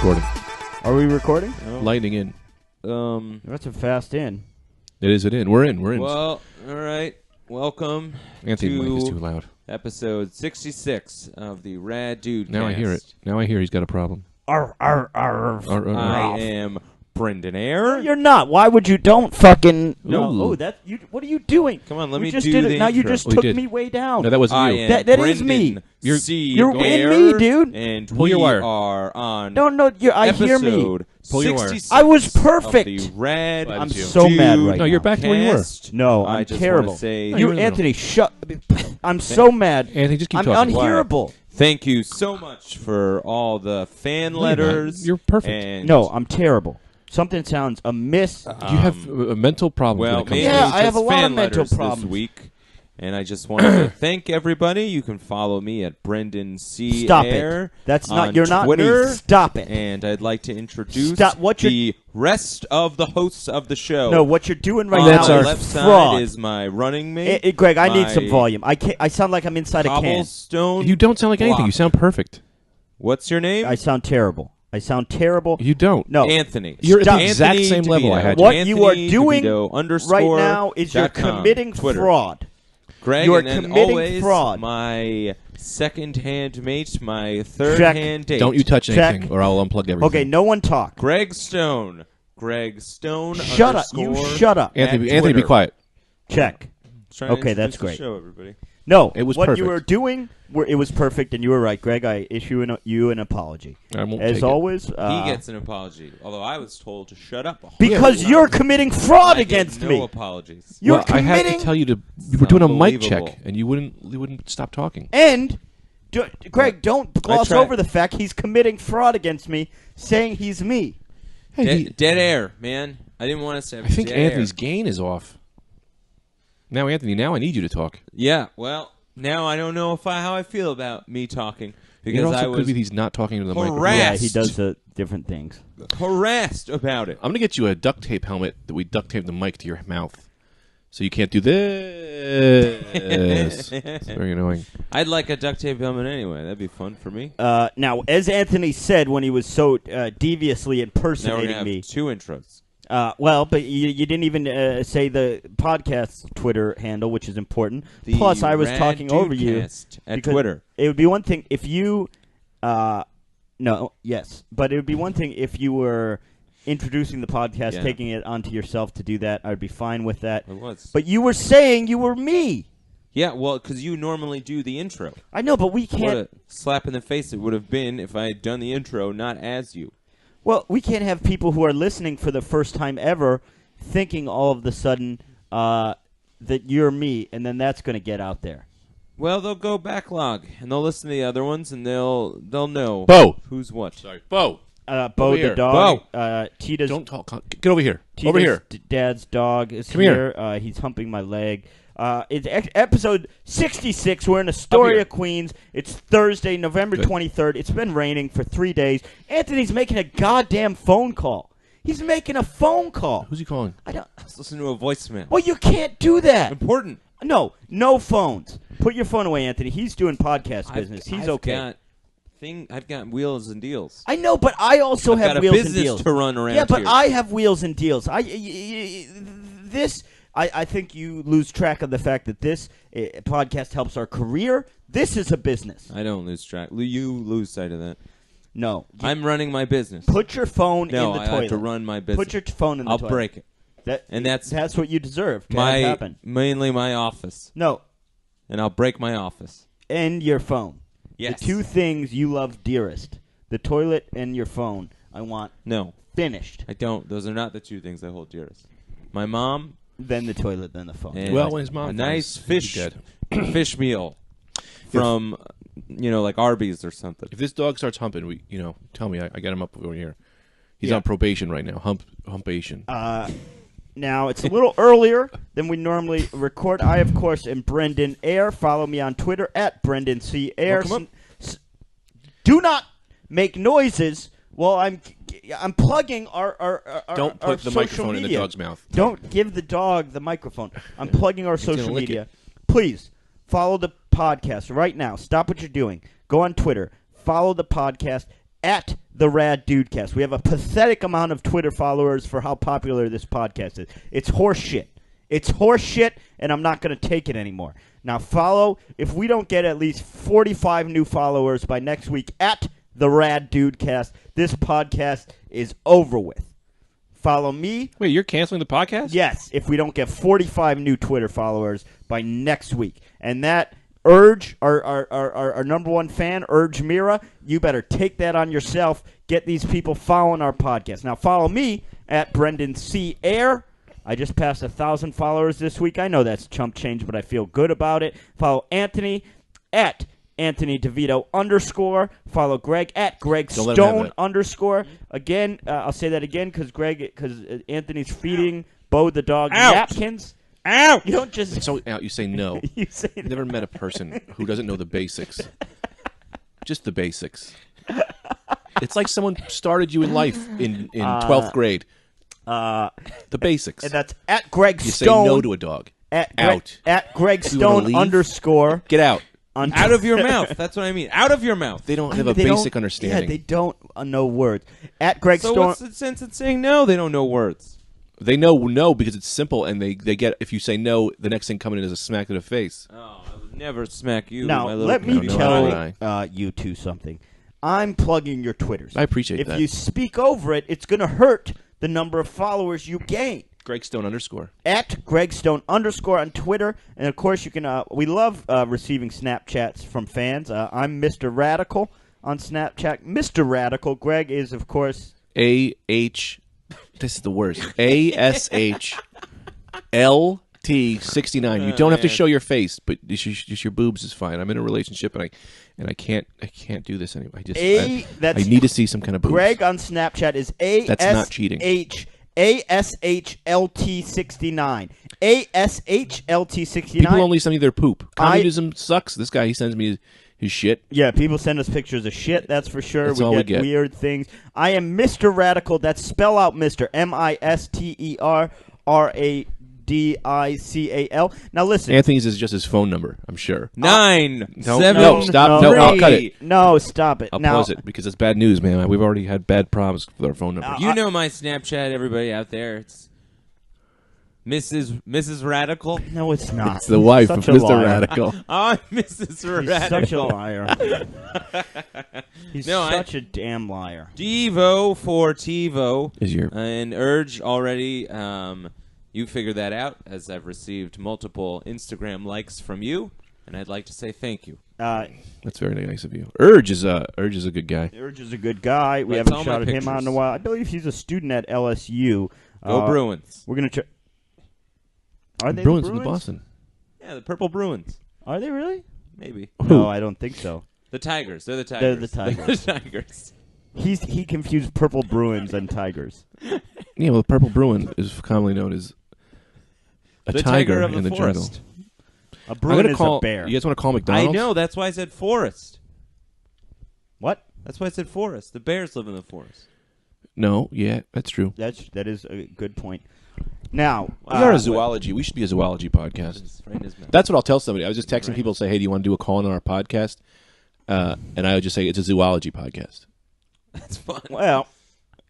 recording. Are we recording? Oh. Lightning in. That's a fast in. It is it in. We're in. We're in. Well, all right. Welcome Anthony's mic is to too loud. episode 66 of the Rad Dudecast. Now I hear it. Now I hear he's got a problem. Arr, arr, arr. I am Brendan Air. You're not. Why would you? Don't fucking. No. Ooh. Oh, that. You. What are you doing? Come on, let You me just do did the it. Now you intro. just Oh, you took did. me way down. No, that wasn't I you. am That is me. Brendan You're in me, dude. And Pull your wire. we are on No, I hear me. episode Pull your wire. 66 I was perfect. of the Rad I'm I'm you. so mad right No, now. you're back to where you were. Cast. No, I I'm just terrible. wanna say No, You, you're in the Anthony, shut. I'm so mad. Anthony, just keep I'm talking. unhearable. thank you so much for all the fan No, you're not. letters. You're perfect. And No, I'm terrible. Something sounds amiss. You have a mental problem when Well, it comes maybe to Yeah, this. I have a just lot of fan mental letters problems. this week, and I just wanted to thank everybody. You can follow me at Brendan C. Stop Air it. That's on not. You're not Twitter, me. Stop it. And I'd like to introduce Stop. What the rest of the hosts of the show. No, what you're doing right on now That's my our is left fraud. side is my running mate, Greg, I need some my volume. I can't. I sound like I'm inside a can. Cobblestone. You don't sound like anything. You sound perfect. What's your name? I sound terrible. I sound terrible. You don't. No. Anthony. You're at the Anthony exact same level DeVito. I had you. What Anthony you are doing DeVito right now is you're _.com, committing Twitter. fraud. Greg, You are and then committing always fraud. my second-hand mate, my third-hand date. Don't you touch Check. anything, or I'll unplug everything. Okay, no one talk. Greg Stone. Greg Stone. Shut up. You underscore shut up. Anthony, at Anthony, be Twitter. quiet. Check. Trying to Okay, that's introduce great. the show, everybody. No, It was what perfect. you were doing. It was perfect, and you were right, Greg. I issue you an apology. I won't As take it. always, He gets an apology, although I was told to shut up. because Yeah, you're committing fraud I get against no me. apologies. You're Well, I had committing to tell you to. You were doing a mic unbelievable. check, and you wouldn't stop talking. And, Greg, don't gloss tried. over the fact he's committing fraud against me, saying he's me. Hey, Dead air, man. I didn't want us to have I think dead Anthony's air. gain is off. Now, Anthony, now I need you to talk. Yeah, well, now I don't know how I feel about me talking. It Because also I could was be he's not talking to the microphone. harassed. Yeah, he does different things. harassed about it. I'm going to get you a duct tape helmet that we duct tape the mic to your mouth. So you can't do this. It's very annoying. I'd like a duct tape helmet anyway. That'd be fun for me. Now, as Anthony said when he was so deviously Now we're impersonating gonna have me, two intros. well, but you didn't even say the podcast Twitter handle, which is important. The Plus, I was Rad talking over you Dudecast at because Twitter. It would be one thing if you, but it would be one thing if you were introducing the podcast, Yeah. taking it onto yourself to do that. I'd be fine with that. It was. But you were saying you were me. Yeah, well, because you normally do the intro. I know, but we What can't. a slap in the face it would have been if I had done the intro not as you. Well, we can't have people who are listening for the first time ever thinking all of the sudden that you're me, and then that's going to get out there. Well, they'll go backlog and they'll listen to the other ones and they'll know Bo. who's what. Sorry. Bo. Bo Over the here. dog. Tita's Don't talk. Get over here. Tita's Over here. Dad's dog is Come here. He's humping my leg. It's episode 66. We're in Astoria, here. Queens. It's Thursday, November Good. 23rd. It's been raining for 3 days. Anthony's making a goddamn phone call. He's making a phone call. Who's he calling? I don't. Let's listen to a voicemail. Well, you can't do that. Important. No phones. Put your phone away, Anthony. He's doing podcast business. He's okay. I've got wheels and deals. I know, but I also I've have got a wheels and business deals to run around Yeah, but here. I have wheels and deals. I think you lose track of the fact that this podcast helps our career. This is a business. I don't lose track. You lose sight of that. No, I'm running my business. put your phone no, in the I toilet. have to run my business. Put your phone in the I'll toilet. break it. And that's what you deserve. To have happen. Mainly my office. No, And I'll break my office. and your phone. Yes. The two things you love dearest: the toilet and your phone. I want No, finished. I don't. Those are not the two things I hold dearest. My mom Then the toilet, then the phone. and Well, when his mom a dies, nice he'll be fish dead. fish meal from like Arby's or something. If this dog starts humping, tell me. I got him up over here. He's Yeah. on probation right now. Humpation. Now, it's a little earlier than we normally record. I, of course, am Brendan Air. Follow me on Twitter at Brendan C. Air. Welcome Do not make noises while I'm plugging our Don't our put the social microphone in the media. dog's mouth. Don't give the dog the microphone. I'm plugging our gonna social lick media. it. Please follow the podcast right now. Stop what you're doing. Go on Twitter. Follow the podcast at the Rad Dudecast. We have a pathetic amount of Twitter followers for how popular this podcast is. It's horse shit. It's horse shit, and I'm not going to take it anymore. Now follow, if we don't get at least 45 new followers by next week at the Rad Dudecast, this podcast is over with. Follow me. Wait, you're canceling the podcast? Yes, if we don't get 45 new Twitter followers by next week. And that Urge, our number one fan, Urge Mira, you better take that on yourself. Get these people following our podcast. Now follow me at Brendan C. Air. I just passed 1,000 followers this week. I know that's chump change, but I feel good about it. Follow Anthony at Anthony DeVito _ Follow Greg at Greg Stone _. Again, I'll say that again because Anthony's feeding Bo the dog napkins. Ow! You don't just So you say no. you say I've never met a person who doesn't know the basics. Just the basics. It's like someone started you in life in 12th grade. The basics. And that's at Greg You Stone. say no to a dog. At Greg You wanna Stone leave? _ Get out. Out of your mouth. That's what I mean. Out of your mouth. They don't have a They basic don't- understanding. Yeah, they don't know words. At Greg So Stone. what's the sense in saying no? They don't know words. They know no because it's simple, and they get, if you say no, the next thing coming in is a smack to the face. Oh, I would never smack you. Now, my little let me cutie tell- pie. you two something. I'm plugging your Twitters. I appreciate if that. If you speak over it, it's going to hurt the number of followers you gain. Greg Stone _ At Greg Stone _ on Twitter. And, of course, you can. We love receiving Snapchats from fans. I'm Mr. Radical on Snapchat. Mr. Radical. Greg is, of course. AH. This is the worst. ASHLT69. You don't have to show your face, but just your boobs is fine. I'm in a relationship, and I can't do this anymore. I need to see some kind of boobs. Greg on Snapchat is That's not cheating. ASHLT69. ASHLT69. People only send me their poop. Communism sucks. This guy, he sends me his shit. Yeah, people send us pictures of shit, that's for sure. That's all we get. Weird things. I am Mr. Radical. That's spell out Mr. MISTERRADICAL. Now listen. Anthony's is just his phone number, I'm sure. 9 No, 7 no, stop. No, I'll cut it. No, stop it. I'll now, pause it because it's bad news, man. We've already had bad problems with our phone number. You know my Snapchat, everybody out there. It's Mrs. Radical. No, it's not. It's the wife of Such a Mr. liar. Radical. I'm Mrs. He's Radical. such a liar. He's No, such a damn liar. Devo for TiVo. Is your And Urge already, you figured that out, as I've received multiple Instagram likes from you, and I'd like to say thank you. That's very nice of you. Urge is a good guy. Urge is a good guy. We That's haven't all my shouted him out in a pictures. while. I believe he's a student at LSU. Go Bruins. We're going to Are they Bruins the in the Bruins? Boston. Yeah, the Purple Bruins. Are they really? Maybe. No, I don't think so. The Tigers. They're the Tigers. They're the Tigers. The Tigers. He confused Purple Bruins and Tigers. Yeah, well, the Purple Bruin is commonly known as a The tiger of in the the forest. jungle. A Bruin is call, a bear. You guys want to call McDonald's? I know. That's why I said forest. What? That's why I said forest. The bears live in the forest. No, yeah, that's true. That is a good point. Now, We are a zoology. We should be a zoology podcast. It's right in his mouth. That's what I'll tell somebody. I was just texting Right. people, say, "Hey, do you want to do a call in on our podcast?" And I would just say it's a zoology podcast. That's fun. well,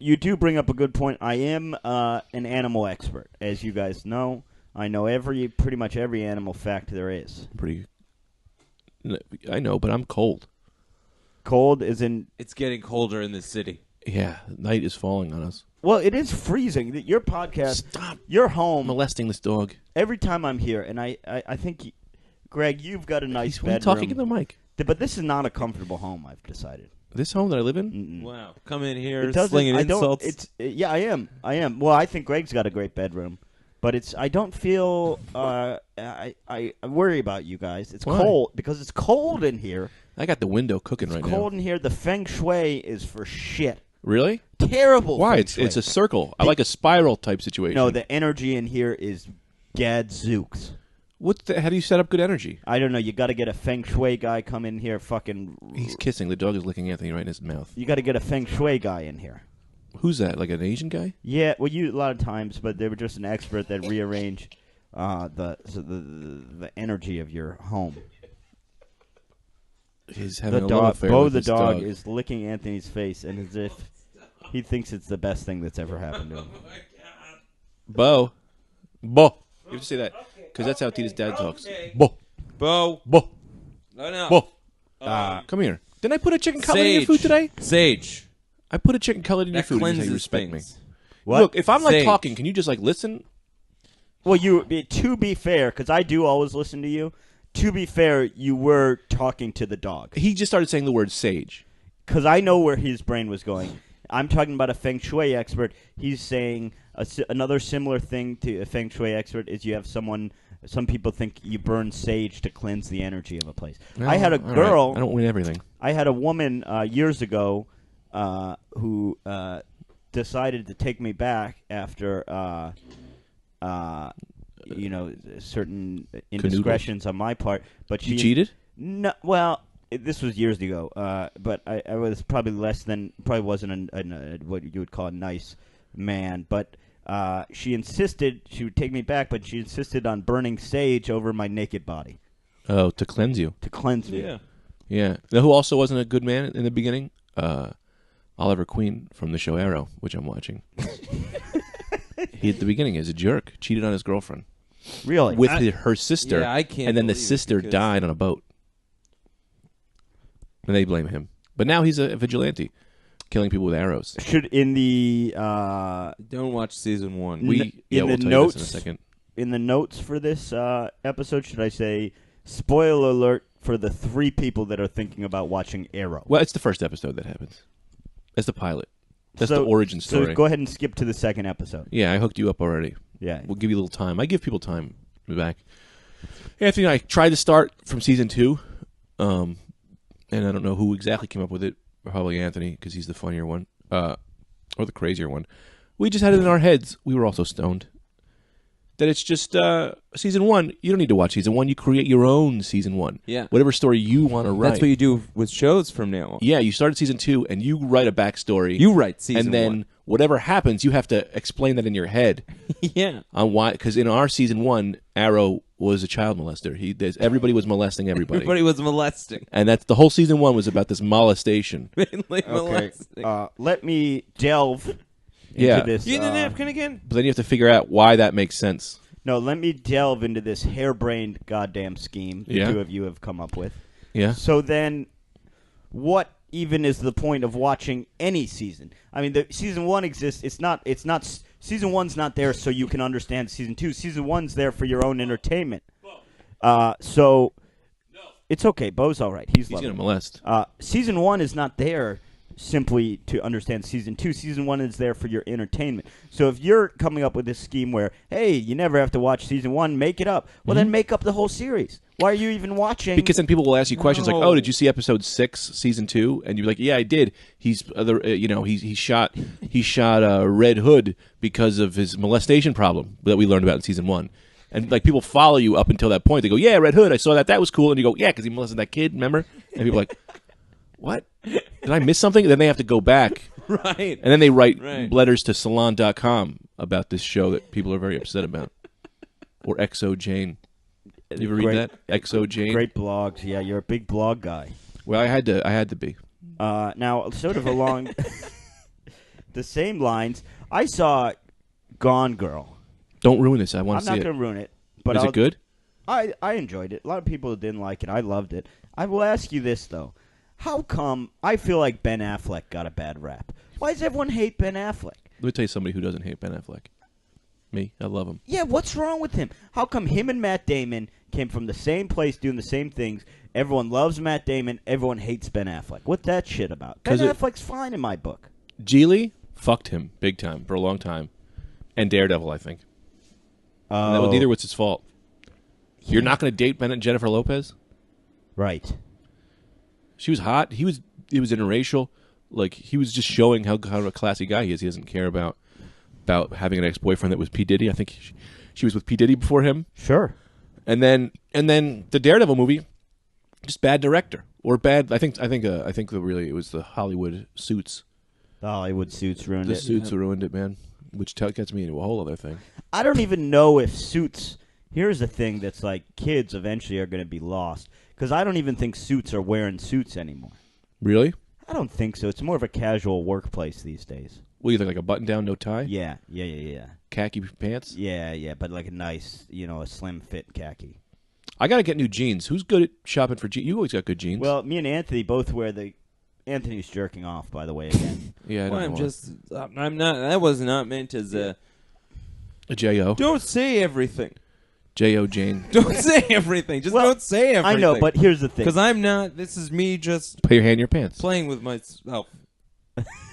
you do bring up a good point. I am an animal expert, as you guys know. I know pretty much every animal fact there is. I know, but I'm cold. Cold is in. It's getting colder in the city. Yeah, night is falling on us. Well, it is freezing. Your podcast, Stop your home. molesting this dog. Every time I'm here, and I think, Greg, you've got a nice What are you bedroom. talking in the mic? But this is not a comfortable home. I've decided. This home that I live in? Mm-mm. Wow. Come in here It doesn't. slinging I don't. insults. Yeah, I am. Well, I think Greg's got a great bedroom, but it's. I don't feel. I worry about you guys. It's Why? cold because it's cold in here. I got the window cooking It's right cold now. in here. The feng shui is for shit. Really? Terrible. Why? Feng shui. It's a circle. I like a spiral type situation. No, the energy in here is gadzooks. How do you set up good energy? I don't know. You got to get a feng shui guy come in here. Fucking. He's kissing. The dog is licking Anthony right in his mouth. You got to get a feng shui guy in here. Who's that? Like an Asian guy? Yeah, well, a lot of times, but they were just an expert that rearrange the energy of your home. He's having The a little dog, affair Bo with the his dog, is licking Anthony's face, and as if he thinks it's the best thing that's ever happened to him. Bo. You have to say that because that's how Tita's dad talks. Bo. Bo. Bo. No. Bo. Come here. Didn't I put a chicken cutlet in your food today? Sage. I put a chicken cutlet in your That food. And you cleanses respect things. me. What? Look, if I'm like Sage. talking, can you just like listen? Well, to be fair, because I do always listen to you. To be fair, you were talking to the dog. He just started saying the word sage. Because I know where his brain was going. I'm talking about a feng shui expert. He's saying another similar thing to a feng shui expert is you have someone. Some people think you burn sage to cleanse the energy of a place. Well, I had a all girl. right. I don't win everything. I had a woman years ago who decided to take me back after certain indiscretions on my part. But You cheated? No, well, this was years ago. But I was probably wasn't what you would call a nice man. But she insisted she would take me back, but she insisted on burning sage over my naked body Oh, to cleanse you. to cleanse me. Yeah. Yeah. You know who also wasn't a good man in the beginning? Oliver Queen from the show Arrow, which I'm watching. He at the beginning is a jerk. Cheated on his girlfriend Really? with her sister. Yeah, I can't And then the believe it sister because- died on a boat. And they blame him. But now he's a vigilante, killing people with arrows. Should in the Don't watch season 1. We'll the tell you this in a notes- second. in the notes for this episode, should I say spoiler alert for the 3 people that are thinking about watching Arrow? Well, it's the first episode that happens. That's the pilot. That's So- the origin story. So go ahead and skip to the second episode. Yeah, I hooked you up already. Yeah. We'll give you a little time. I give people time to be back. Anthony and I tried to start from season 2, and I don't know who exactly came up with it. Probably Anthony, because he's the funnier one, or the crazier one. We just had it in our heads. We were also stoned. That it's just season 1. You don't need to watch season 1. You create your own season 1. Yeah. Whatever story you want to write. That's what you do with shows from now on. Yeah, you started season 2, and you write a backstory. You write season and then 1. whatever happens, you have to explain that in your head. Yeah. On why? Because in our season 1, Arrow was a child molester. Everybody was molesting everybody. Everybody was molesting. And that's the whole season 1 was about this molestation. Mainly molesting. Let me delve into Yeah. this. You need a napkin again? But then you have to figure out why that makes sense. No, let me delve into this harebrained goddamn scheme the Yeah. 2 of you have come up with. Yeah. So then, what even is the point of watching any season? I mean, the season 1 exists. It's not. Season 1's not there so you can understand season 2. Season 1's there for your own entertainment. So it's okay. Bo's all right. He's He's going loving to it. molest. Season 1 is not there simply to understand season 2. Season 1 is there for your entertainment. So if you're coming up with this scheme where, hey, you never have to watch season 1, make it up. Well, then make up the whole series. Why are you even watching? Because then people will ask you questions like, No. "Oh, did you see episode 6, season 2?" And you're like, "Yeah, I did." He shot Red Hood because of his molestation problem that we learned about in season 1. And like people follow you up until that point. They go, "Yeah, Red Hood, I saw that. That was cool." And you go, "Yeah, because he molested that kid. Remember?" And people are like, "What? Did I miss something?" Then they have to go back. Right. And then they write Right. letters to Salon.com about this show that people are very upset about. Or XO Jane. You ever read that? XO Jane? Great blogs. Yeah, you're a big blog guy. Well, I had to be. Now, sort of along the same lines, I saw Gone Girl. Don't ruin this. I want I'm to not see it. going to ruin it. But Is it good? I enjoyed it. A lot of people didn't like it. I loved it. I will ask you this, though. How come I feel like Ben Affleck got a bad rap? Why does everyone hate Ben Affleck? Let me tell you somebody who doesn't hate Ben Affleck. Me. I love him. Yeah, what's wrong with him? How come him and Matt Damon came from the same place doing the same things? Everyone loves Matt Damon. Everyone hates Ben Affleck. What's that shit about? Ben 'Cause it- Affleck's fine in my book. Geely fucked him big time for a long time. And Daredevil, I think. And Oh, neither was his fault. You're not going to date Jennifer Lopez? right. She was hot. He was interracial. Like, he was just showing how a classy guy he is. He doesn't care about having an ex-boyfriend that was P. Diddy. I think she was with P. Diddy before him. Sure. And then the Daredevil movie, just bad director or bad. I think it was the Hollywood suits. The Hollywood suits ruined The it. suits ruined it, man. Which gets me into a whole other thing. I don't even know if Suits Here's the thing that's like kids eventually are going to be lost because I don't even think suits are wearing suits anymore. Really? I don't think so. It's more of a casual workplace these days. What do you think? Like a button down, no tie? Yeah. Khaki pants? Yeah, but like a nice, a slim fit khaki. I got to get new jeans. Who's good at shopping for jeans? You always got good jeans. Well, me and Anthony both wear the... Anthony's jerking off, by the way, again. yeah, I Well, don't I'm know. just. I'm not. That was not meant as a. A J.O. Don't say everything. J.O. Jane. Don't say everything. Just don't say everything. I know, but here's the thing. Because I'm not. This is me just Put your hand in your pants. playing with myself.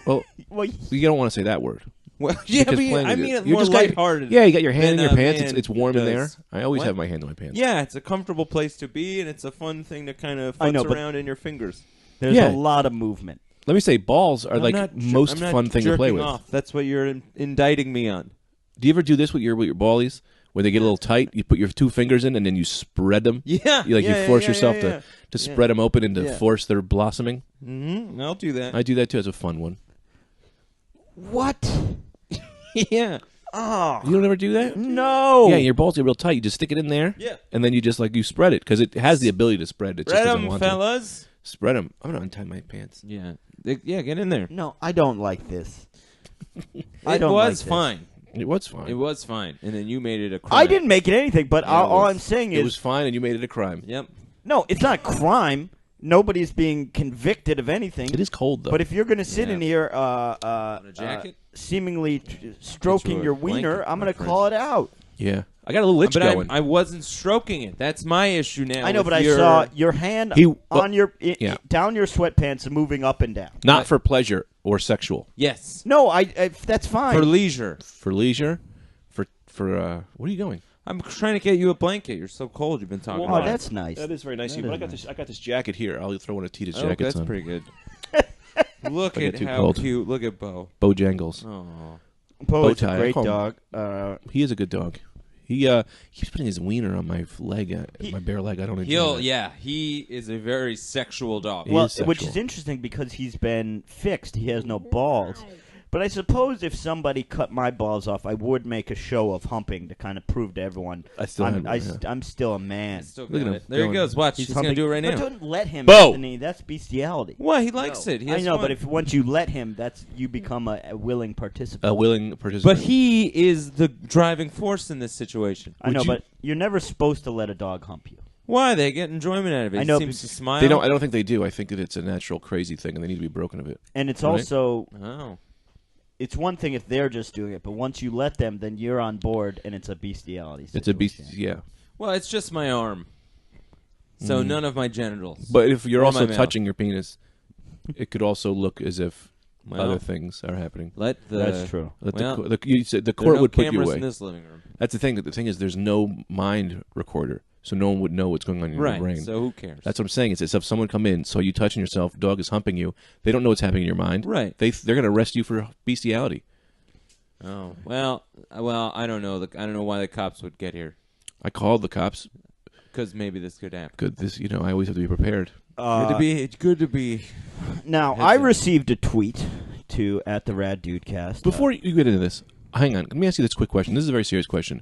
Well, Well, you don't want to say that word. Well, yeah, Because but playing I with mean it You're more just got- lighthearted. Yeah, you got your hand in than your a pants. man It's warm in there. does. I always What? have my hand in my pants. Yeah, it's a comfortable place to be, and it's a fun thing to kind of I know, futz but- around in your fingers. there's Yeah. a lot of movement. Let me say, balls are I'm like not jer- most I'm not fun thing to play jerking with. Off. That's what you're indicting me on. Do you ever do this with your ballies, where they get a little tight? You put your two fingers in and then you spread them. Yeah, You force yourself yeah. to spread them open and to Yeah. force their blossoming. Mm-hmm. I'll do that. I do that too. As a fun one. What? Yeah. Oh, You don't ever do that? no. Yeah, your balls are real tight. You just stick it in there. Yeah. And then you just you spread it because it has the ability to spread. It just Spread doesn't 'em, want fellas. to. Spread them. I'm gonna untie my pants. Yeah. Yeah, get in there. No, I don't like this. I It don't was like this. fine. It was fine. It was fine. And then you made it a crime. I didn't make it anything, but Yeah, it all was. I'm saying It is was fine, and you made it a crime. Yep. no, it's not a crime. Nobody's being convicted of anything. It is cold though. But if you're going to sit Yeah. in here a jacket? seemingly stroking Get your you a wiener, blanket, I'm my going to friend. call it out. yeah, I got a little itch But going. I wasn't stroking it. That's my issue now. I know, with but I your- saw your hand He- on your yeah. down your sweatpants and moving up and down. Not for pleasure or sexual. Yes. No, I that's fine. For leisure. For leisure. For what are you going? I'm trying to get you a blanket. You're so cold. You've been talking oh, about it. that's nice. That is very nice of you. That But is I got this jacket here. I'll throw one of Tita's Oh, jackets that's on. pretty good. Look I get at too how cold. cute. Look at Bo. Bojangles. Oh. Bo is a Bowtie, I great call him- dog. He is a good dog. He keeps putting his wiener on my leg, my bare leg. I don't enjoy that. Yeah, he is a very sexual dog. He Well, is which sexual. is interesting because he's been fixed. He has no balls. But I suppose if somebody cut my balls off, I would make a show of humping to kind of prove to everyone I still I'm, have one, yeah. I'm still a man. Still Look at got him it. There he going. goes. Watch. He's going to humping. do it right But now. don't let him, Bo! Anthony. That's bestiality. What? He likes it. He I has know, fun. but if once you let him, you become a willing participant. A willing participant. But he is the driving force in this situation. I know, you- but you're never supposed to let a dog hump you. Why? They get enjoyment out of it. I know, He seems to smile. They don't. I don't think they do. I think that it's a natural crazy thing, and they need to be broken of it. And it's Right. also Oh. it's one thing if they're just doing it, but once you let them, then you're on board, and it's a bestiality. It's a beast. situation. Yeah. Well, it's just my arm. So none of my genitals. But if you're Or also my mouth. touching your penis, it could also look as if Well, other things are happening. Let the That's true. Let Well, you said the there are court no would put you cameras away. in this living room. That's the thing. The thing is, there's no mind recorder, so no one would know what's going on in your Right. brain. So who cares? That's what I'm saying. Is if someone come in, saw you touching yourself, dog is humping you, they don't know what's happening in your mind. Right. They're going to arrest you for bestiality. Oh well. I don't know. I don't know why the cops would get here. I called the cops. Because maybe this could happen. Good. I always have to be prepared. It's good to be. Now, Heads I up. received a tweet to at the Rad Dudecast. Before you get into this, hang on. Let me ask you this quick question. This is a very serious question.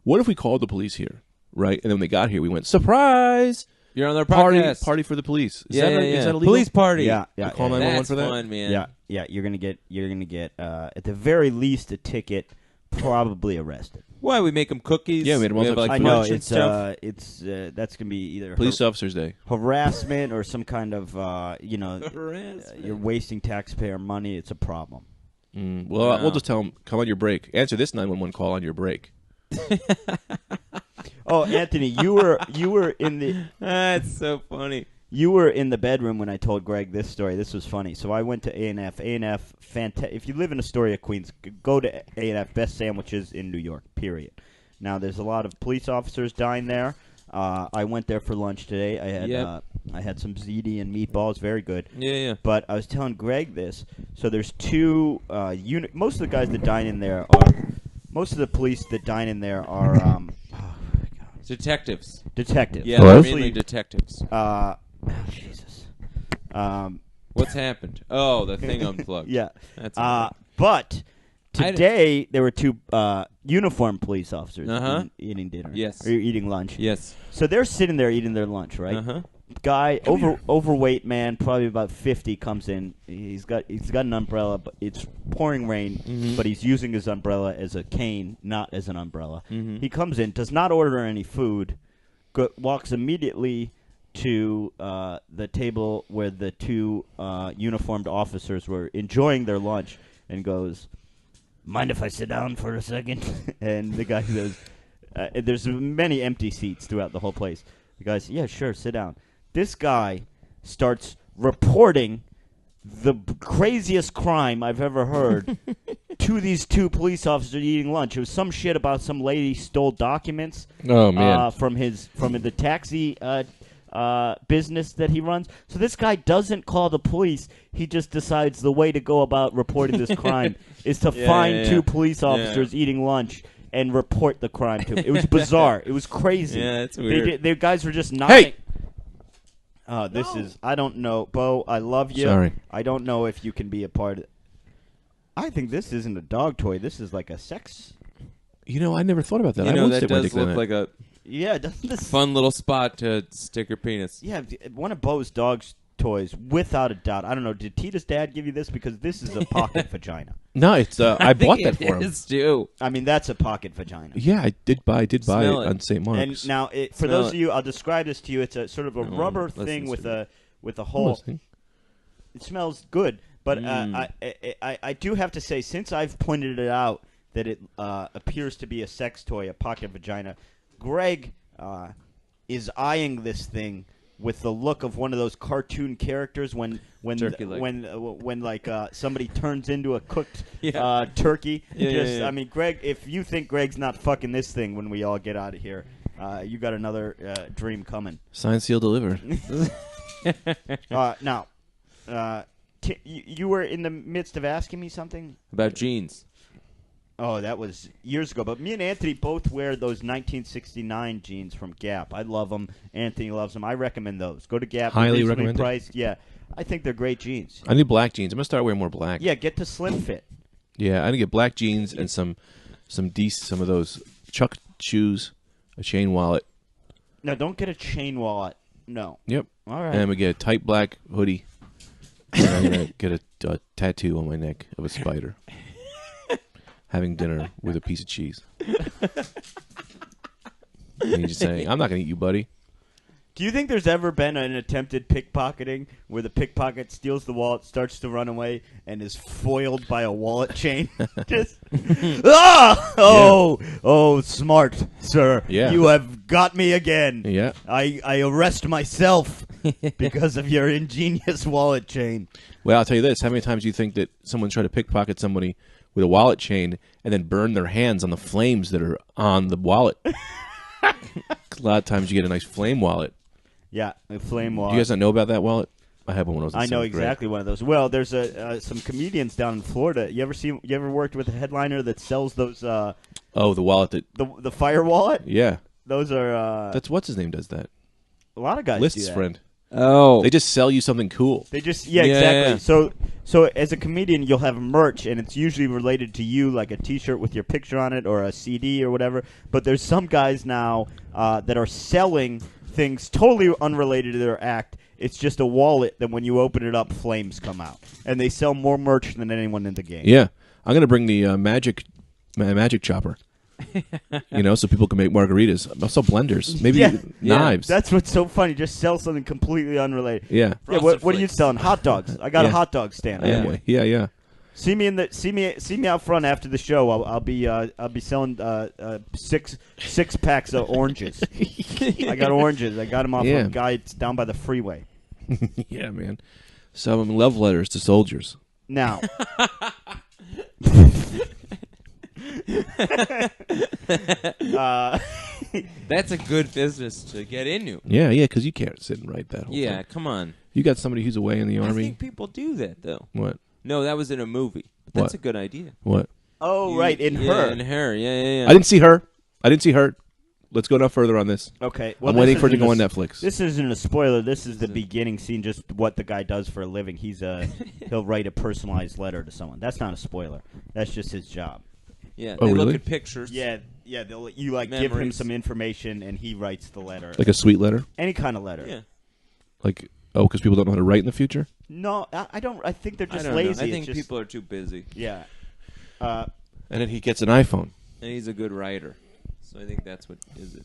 What if we called the police here, right? And then when they got here, we went, surprise! You're on their Party podcast. for the police. Is Yeah, that, yeah. is that illegal? Police party. yeah, I call yeah, 911 That's for that? fun, man. yeah. You're gonna get at the very least a ticket, probably arrested. Why we make them cookies? Yeah, we made 'em all have, like like I know lunch and stuff. it's that's gonna be either Police Officers Day. harassment or some kind of Harassment. you're wasting taxpayer money. It's a problem. Well, Wow. we'll just tell them, come on your break. Answer this 911 call on your break. Oh, Anthony, you were in the That's so funny. You were in the bedroom when I told Greg this story. This was funny. So I went to A&F. A&F, if you live in Astoria, Queens, go to A&F. Best sandwiches in New York, period. Now, there's a lot of police officers dine there. I went there for lunch today. I had some ziti and meatballs. Very good. Yeah. But I was telling Greg this. So there's two most of the guys that dine in there are most of the police that dine in there are Detectives. detectives. Yeah, Hello? they're mainly detectives. Jesus. What's happened? Oh, the thing unplugged. Yeah. That's But Today there were two uniformed police officers eating dinner. Yes. Or eating lunch. Yes. So they're sitting there eating their lunch, right? Guy, overweight man, probably about 50, comes in. He's got an umbrella, but it's pouring rain, but he's using his umbrella as a cane, not as an umbrella. He comes in, does not order any food, walks immediately to the table where the two uniformed officers were enjoying their lunch, and goes, "Mind if I sit down for a second?" And the guy goes, there's many empty seats throughout the whole place. The guy says, "Yeah, sure, sit down." This guy starts reporting the craziest crime I've ever heard to these two police officers eating lunch. It was some shit about some lady stole documents Oh, man. from the taxi business that he runs. So this guy doesn't call the police. He just decides the way to go about reporting this crime is to find two police officers eating lunch and report the crime to him. It was bizarre. It was crazy. Yeah, it's weird. The guys were just nodding. Hey! This is, I don't know. Bo, I love you. Sorry. I don't know if you can be a part of it. I think this isn't a dog toy. This is like a sex. You know, I never thought about that. You I know, would that stick my does dick in look that. like a Yeah, doesn't this? fun little spot to stick your penis. Yeah, one of Bo's dog's toys, without a doubt. I don't know. Did Tita's dad give you this? Because this is a pocket vagina. No, it's I bought that for him. It is too. I mean, that's a pocket vagina. Yeah, I did buy it Smell it. on St. Mark's. And now, for Smell those it. of you, I'll describe this to you. It's a sort of a rubber listen thing with to a hole. Listening. It smells good, but I do have to say, since I've pointed it out that it appears to be a sex toy, a pocket vagina, Greg is eyeing this thing with the look of one of those cartoon characters when Turkey leg. like somebody turns into a cooked Yeah. turkey. Yeah. I mean, Greg, if you think Greg's not fucking this thing when we all get out of here, you got another dream coming. Signed, sealed, delivered. Now, you were in the midst of asking me something? About jeans. Oh, that was years ago. But me and Anthony both wear those 1969 jeans from Gap. I love them. Anthony loves them. I recommend those. Go to Gap. Highly reasonably recommended. priced. Yeah, I think they're great jeans. I need black jeans. I'm gonna start wearing more black. Yeah, get to slim fit. Yeah, I need to get black jeans and some of those Chuck shoes, a chain wallet. No, don't get a chain wallet. No. Yep. All right. And I'm gonna get a tight black hoodie. And I'm gonna get a tattoo on my neck of a spider. Having dinner with a piece of cheese. And he's just saying, "I'm not gonna eat you, buddy." Do you think there's ever been an attempted pickpocketing where the pickpocket steals the wallet, starts to run away, and is foiled by a wallet chain? Just, oh, smart, sir. Yeah. You have got me again. Yeah. I arrest myself because of your ingenious wallet chain. Well, I'll tell you this: how many times do you think that someone's trying to pickpocket somebody with a wallet chain and then burn their hands on the flames that are on the wallet? A lot of times you get a nice flame wallet. Yeah, a flame wallet. Do you guys not know about that wallet? I have one of those. I know exactly one of those. Well, there's some comedians down in Florida. You ever worked with a headliner that sells those? Oh, the wallet that. The fire wallet. Yeah. Those are. That's what's his name does that. A lot of guys do List's that. friend. Oh. They just sell you something cool. They just Yeah, exactly. yeah. So as a comedian, you'll have merch, and it's usually related to you, like a T-shirt with your picture on it or a CD or whatever. But there's some guys now that are selling things totally unrelated to their act. It's just a wallet that when you open it up, flames come out, and they sell more merch than anyone in the game. Yeah, I'm gonna bring the magic chopper. So people can make margaritas. Also blenders, maybe knives. That's what's so funny. Just sell something completely unrelated. Yeah. Yeah. What are you selling? Hot dogs. I got a hot dog stand. Anyway. Yeah. See me out front after the show. I'll be selling 6 packs of oranges. I got oranges. I got them off a guy down by the freeway. Yeah, man. Some love letters to soldiers. Now. That's a good business to get into. Yeah, because you can't sit and write that whole Yeah, thing. come on. You got somebody who's away in the I army. think people do that, though. What? No, that was in a movie. But that's What? a good idea. What? Oh, right, in Yeah, her. in her. Yeah. I didn't see her. let's go no further on this. Okay. Well, I'm waiting for it to go on Netflix. This isn't a spoiler. This is the beginning scene, just what the guy does for a living. He'll write a personalized letter to someone. That's not a spoiler. That's just his job. Yeah, Oh, they really? look at pictures. Yeah. You give him Memories. some information, and he writes the letter. Like a sweet letter? Any kind of letter. Yeah. Like, because people don't know how to write in the future? No, I don't. I think they're I just don't lazy. know. I think It's just, people are too busy. Yeah. And then he gets an iPhone. And he's a good writer. So I think that's what is it.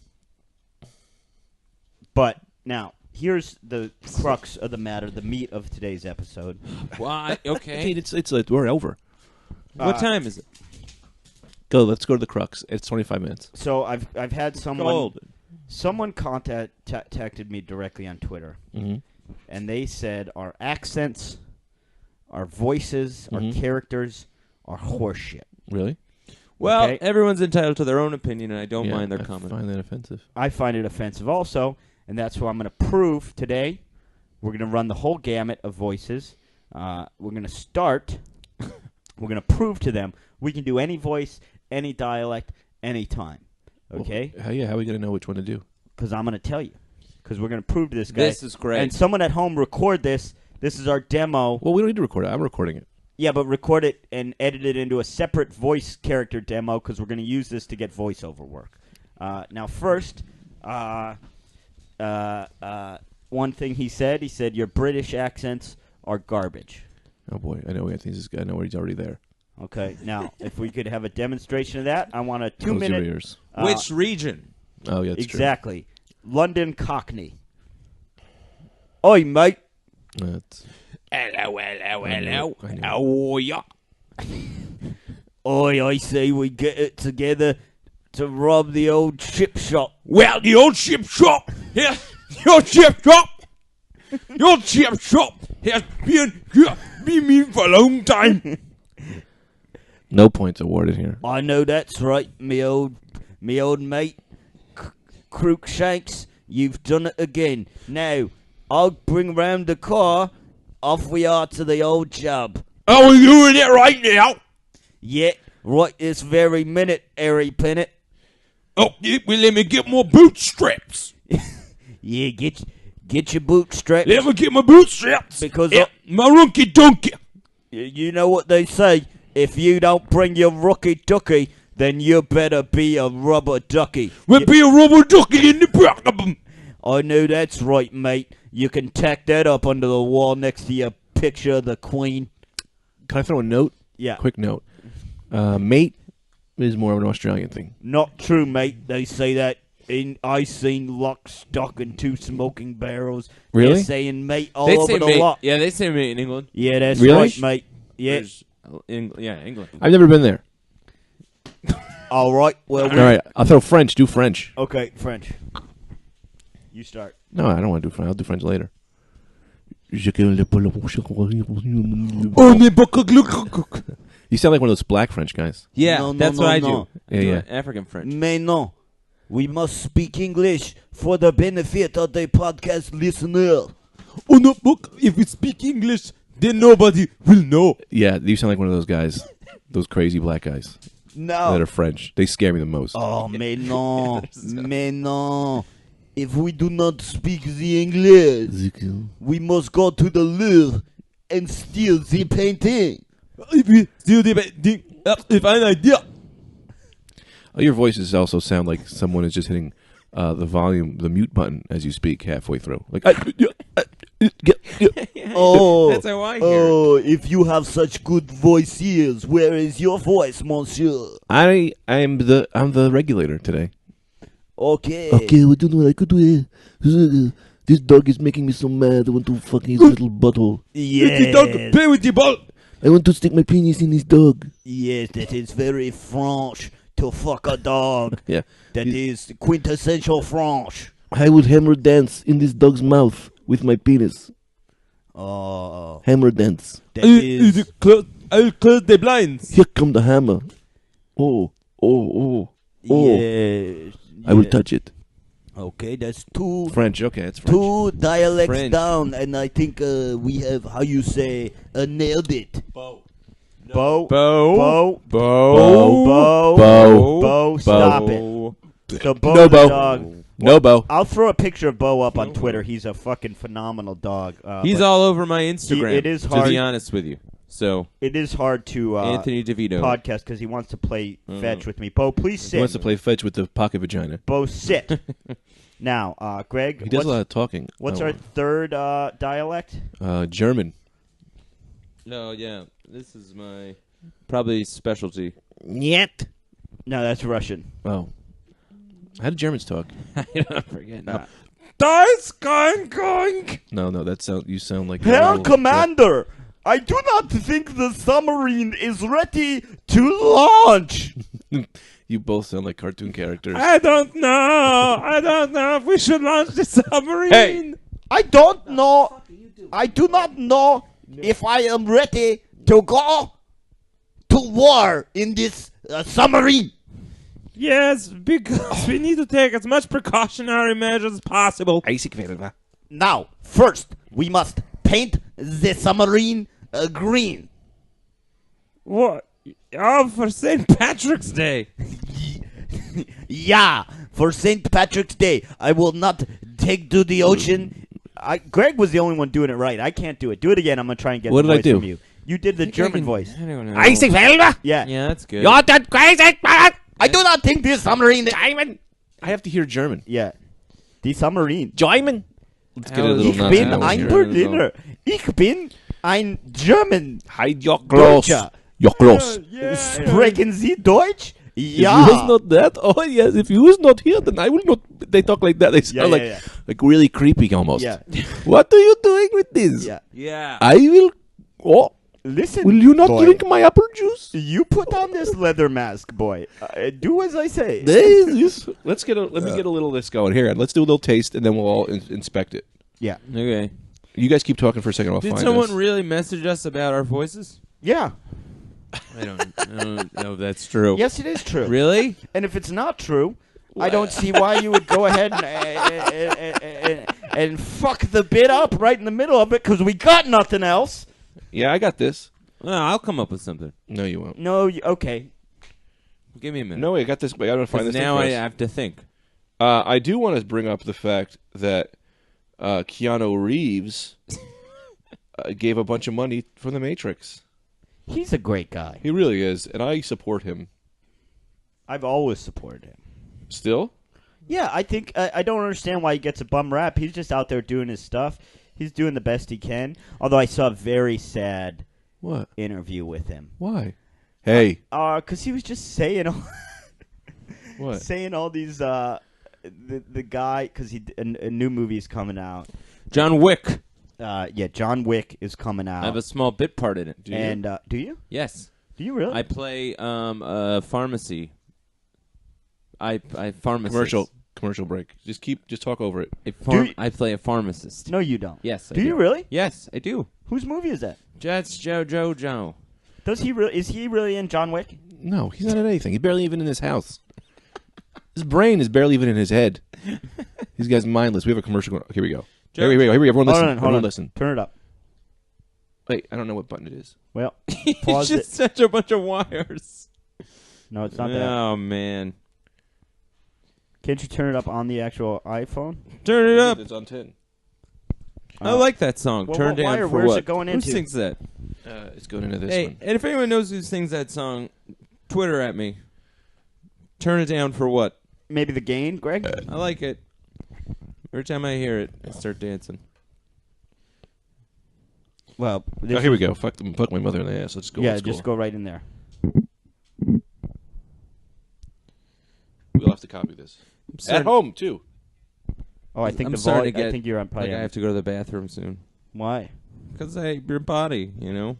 But now, here's the crux of the matter, the meat of today's episode. Why? Hey, Okay. it's we're over. What time is it? Go, let's go to the crux. It's 25 minutes. So I've had someone Gold. contacted me directly on Twitter, Mm-hmm. and they said our accents, our voices, our Mhm. characters are horseshit. Really? Well, Okay. everyone's entitled to their own opinion, and I don't mind their I comment. find that offensive. I find it offensive also, and that's what I'm going to prove today. We're going to run the whole gamut of voices. We're going to start. We're going to prove to them we can do any voice, any dialect, anytime. Okay? Well, how are we going to know which one to do? Because I'm going to tell you. Because we're going to prove to this guy. This is great. And someone at home record this. This is our demo. Well, we don't need to record it. I'm recording it. Yeah, but record it and edit it into a separate voice character demo because we're going to use this to get voiceover work. Now, first, one thing he said, your British accents are garbage. Oh, boy. I know Anthony's this guy. I know he's already there. Okay, now, if we could have a demonstration of that, I want a Close your 2-minute... ears. Which region? Oh, yeah, that's exactly. London Cockney. Oi, mate. true. That's... Hello. I know. How are ya? Oi, I say we get it together to rob the old chip shop. Well, the old chip shop. Yeah, your chip shop. Your chip shop has been me for a long time. No points awarded here. I know that's right, me old mate, Crookshanks. You've done it again. Now, I'll bring round the car. Off we are to the old job. Are we doing it right now? Yeah, right this very minute, Harry Pennant. Oh, yeah, well, let me get more bootstraps. Yeah, get your bootstraps. Let me get my bootstraps. Because my runky donkey. you know what they say. If you don't bring your rookie ducky, then you better be a rubber ducky. We'll be a rubber ducky in the back of them. I know that's right, mate. You can tack that up under the wall next to your picture of the Queen. Can I throw a note? Yeah. Quick note. Mate is more of an Australian thing. Not true, mate. They say that I seen lock, stock, and 2 smoking barrels. Really? They're saying mate all They over say the mate. lot. Yeah, they say mate in England. Yeah, that's Really? right, mate. Yeah. England. I've never been there. All right. Well, All right, I'll throw French. Do French. Okay, French. You start. No, I don't want to do French. I'll do French later. You sound like one of those black French guys. Yeah, No, no, that's no, what I no. do. Yeah, yeah. African French. Mais non. We must speak English for the benefit of the podcast listener. Oh no, book. If we speak English, then nobody will know. Yeah, you sound like one of those guys. Those crazy black guys that No. are French. They scare me the most. Oh, mais non. Mais non. If we do not speak the English, we must go to the Louvre and steal the painting. If we still debate, if an idea. Oh, your voices also sound like someone is just hitting the volume, the mute button as you speak halfway through. Like, Oh, That's how I hear it. oh! If you have such good voice ears, where is your voice, monsieur? I'm the regulator today. Okay. Okay, we don't know what I could do. This dog is making me so mad. I want to fuck his little butthole. The dog Yes. play with the ball. I want to stick my penis in his dog. Yes, that is very French to fuck a dog. Yeah. That is quintessential French. I would hammer dance in this dog's mouth with my penis. Oh, Hammer dance. that is. I'll close the blinds. Here come the hammer. Oh, oh, oh. Oh. Yes. I will yes. touch it. Okay, that's two French. Okay, it's French. two dialects French. down, and I think we have how you say nailed it. Bow. Bow. Bow. Bow. Bow. Bow. Bow. Bow. Stop it. Bow. So Bo No, the Bo. dog. No, Bo. I'll throw a picture of Bo up on Twitter. He's a fucking phenomenal dog. He's but all over my Instagram. it is to hard. be honest with you. So It is hard to Anthony DeVito. podcast because he wants to play fetch with me. Bo, please He sit. wants to play fetch with the pocket vagina. Bo, sit. Now, Greg, He does a lot of talking. what's our third dialect? German. No, yeah, this is my probably specialty. Yet. No, that's Russian. Oh. How do Germans talk? I don't forget. Dice going. No, you sound like Herr a little- Commander, I do not think the submarine is ready to launch. You both sound like cartoon characters. I don't know if we should launch the submarine. Hey! I don't know. I do not know if I am ready to go to war in this submarine. Yes, because we need to take as much precautionary measures as possible. Now, first, we must paint the submarine green. What? Oh, for St. Patrick's Day. Yeah, for St. Patrick's Day, I will not take to the ocean. Greg was the only one doing it right. I can't do it. Do it again. I'm going to try and get What the did I voice do? from you. You did the German voice. I don't know. Yeah. Yeah, that's good. You're that crazy. I do not think this submarine. I have to hear German. Yeah. Die Submarine. German. Let's get a Hell, little Ich Nazi bin that was ein here. Berliner. Ich bin ein German. Hide your clothes. Deutscher. Your clothes. Sprechen Sie Deutsch? If you Ja. was not that, oh yes, if you was not here, then I will not. They talk like that. They sound yeah. like really creepy almost. Yeah. What are you doing with this? Yeah. Yeah. I will. Oh, Listen. will you not boy. drink my apple juice? You put on this leather mask, boy. Do as I say. Let's let me get a little of this going here. Let's do a little taste, and then we'll all inspect it. Yeah. Okay. You guys keep talking for a second. I'll Did find someone this. really message us about our voices? Yeah. I don't know if that's true. Yes, it is true. Really? And if it's not true, I don't see why you would go ahead and fuck the bit up right in the middle of it because we got nothing else. Yeah, I got this. Well, I'll come up with something. No, you won't. No, okay. Give me a minute. No, wait, I got this. I gotta find 'Cause this. now thing I first. have to think. I do want to bring up the fact that Keanu Reeves gave a bunch of money for The Matrix. He's a great guy. He really is, and I support him. I've always supported him. Still? Yeah, I think I don't understand why he gets a bum rap. He's just out there doing his stuff. He's doing the best he can. Although I saw a very sad What? interview with him. Why? Hey. Because he was just saying all What? saying all these the guy because a new movie's coming out. John Wick. Yeah, John Wick is coming out. I have a small bit part in it. Do you? and do you? Yes. Do you really? I play a pharmacy. I pharmacist. Commercial break. Just talk over it. I play a pharmacist. No, you don't. Yes, I Do you really? Yes, I do. Whose movie is that? Jets Joe. Does he really? Is he really in John Wick? No, he's not in anything. He's barely even in his house. His brain is barely even in his head. These guys mindless. We have a commercial going. Here we go. Here we go. Everyone listen. Hold Everyone on. listen. Turn it up. Wait, I don't know what button it is. Well, It's pause just it. such a bunch of wires. No, it's not that. Oh man. Can't you turn it up on the actual iPhone? Turn it up. It's on 10. I like that song. Well, Turn what down wire? for Where's what? it going Who into? sings that? It's going into this Hey, one. and if anyone knows who sings that song, Twitter at me. Turn it down for what? Maybe the gain, Greg? I like it. Every time I hear it, I start dancing. Well, Oh, here we go. Fuck my mother in the ass. Let's go. Yeah, old school. just go right in there. We'll have to copy this. At home too. Oh, I think I'm the starting to volume. I get think you're on. Probably like I on- have to go to the bathroom soon. Why? Because your body, you know.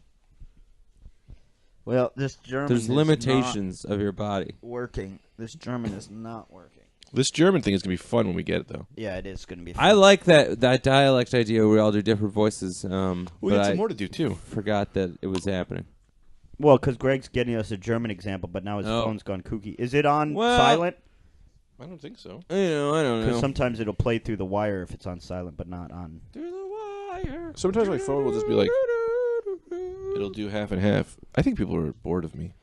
Well, this German. There's is limitations of your body. not working. This German is not working. This German thing is gonna be fun when we get it though. Yeah, it is going to be. I fun. like that dialect idea where we all do different voices. We But got I some more to do too. forgot that it was happening. Well, because Greg's getting us a German example, but now his Oh. phone's gone kooky. Is it on Well- silent? I don't think so. I don't Because know. sometimes it'll play through the wire if it's on silent, but not on. Through the wire. Sometimes my phone will just be like, it'll do half and half. I think people are bored of me.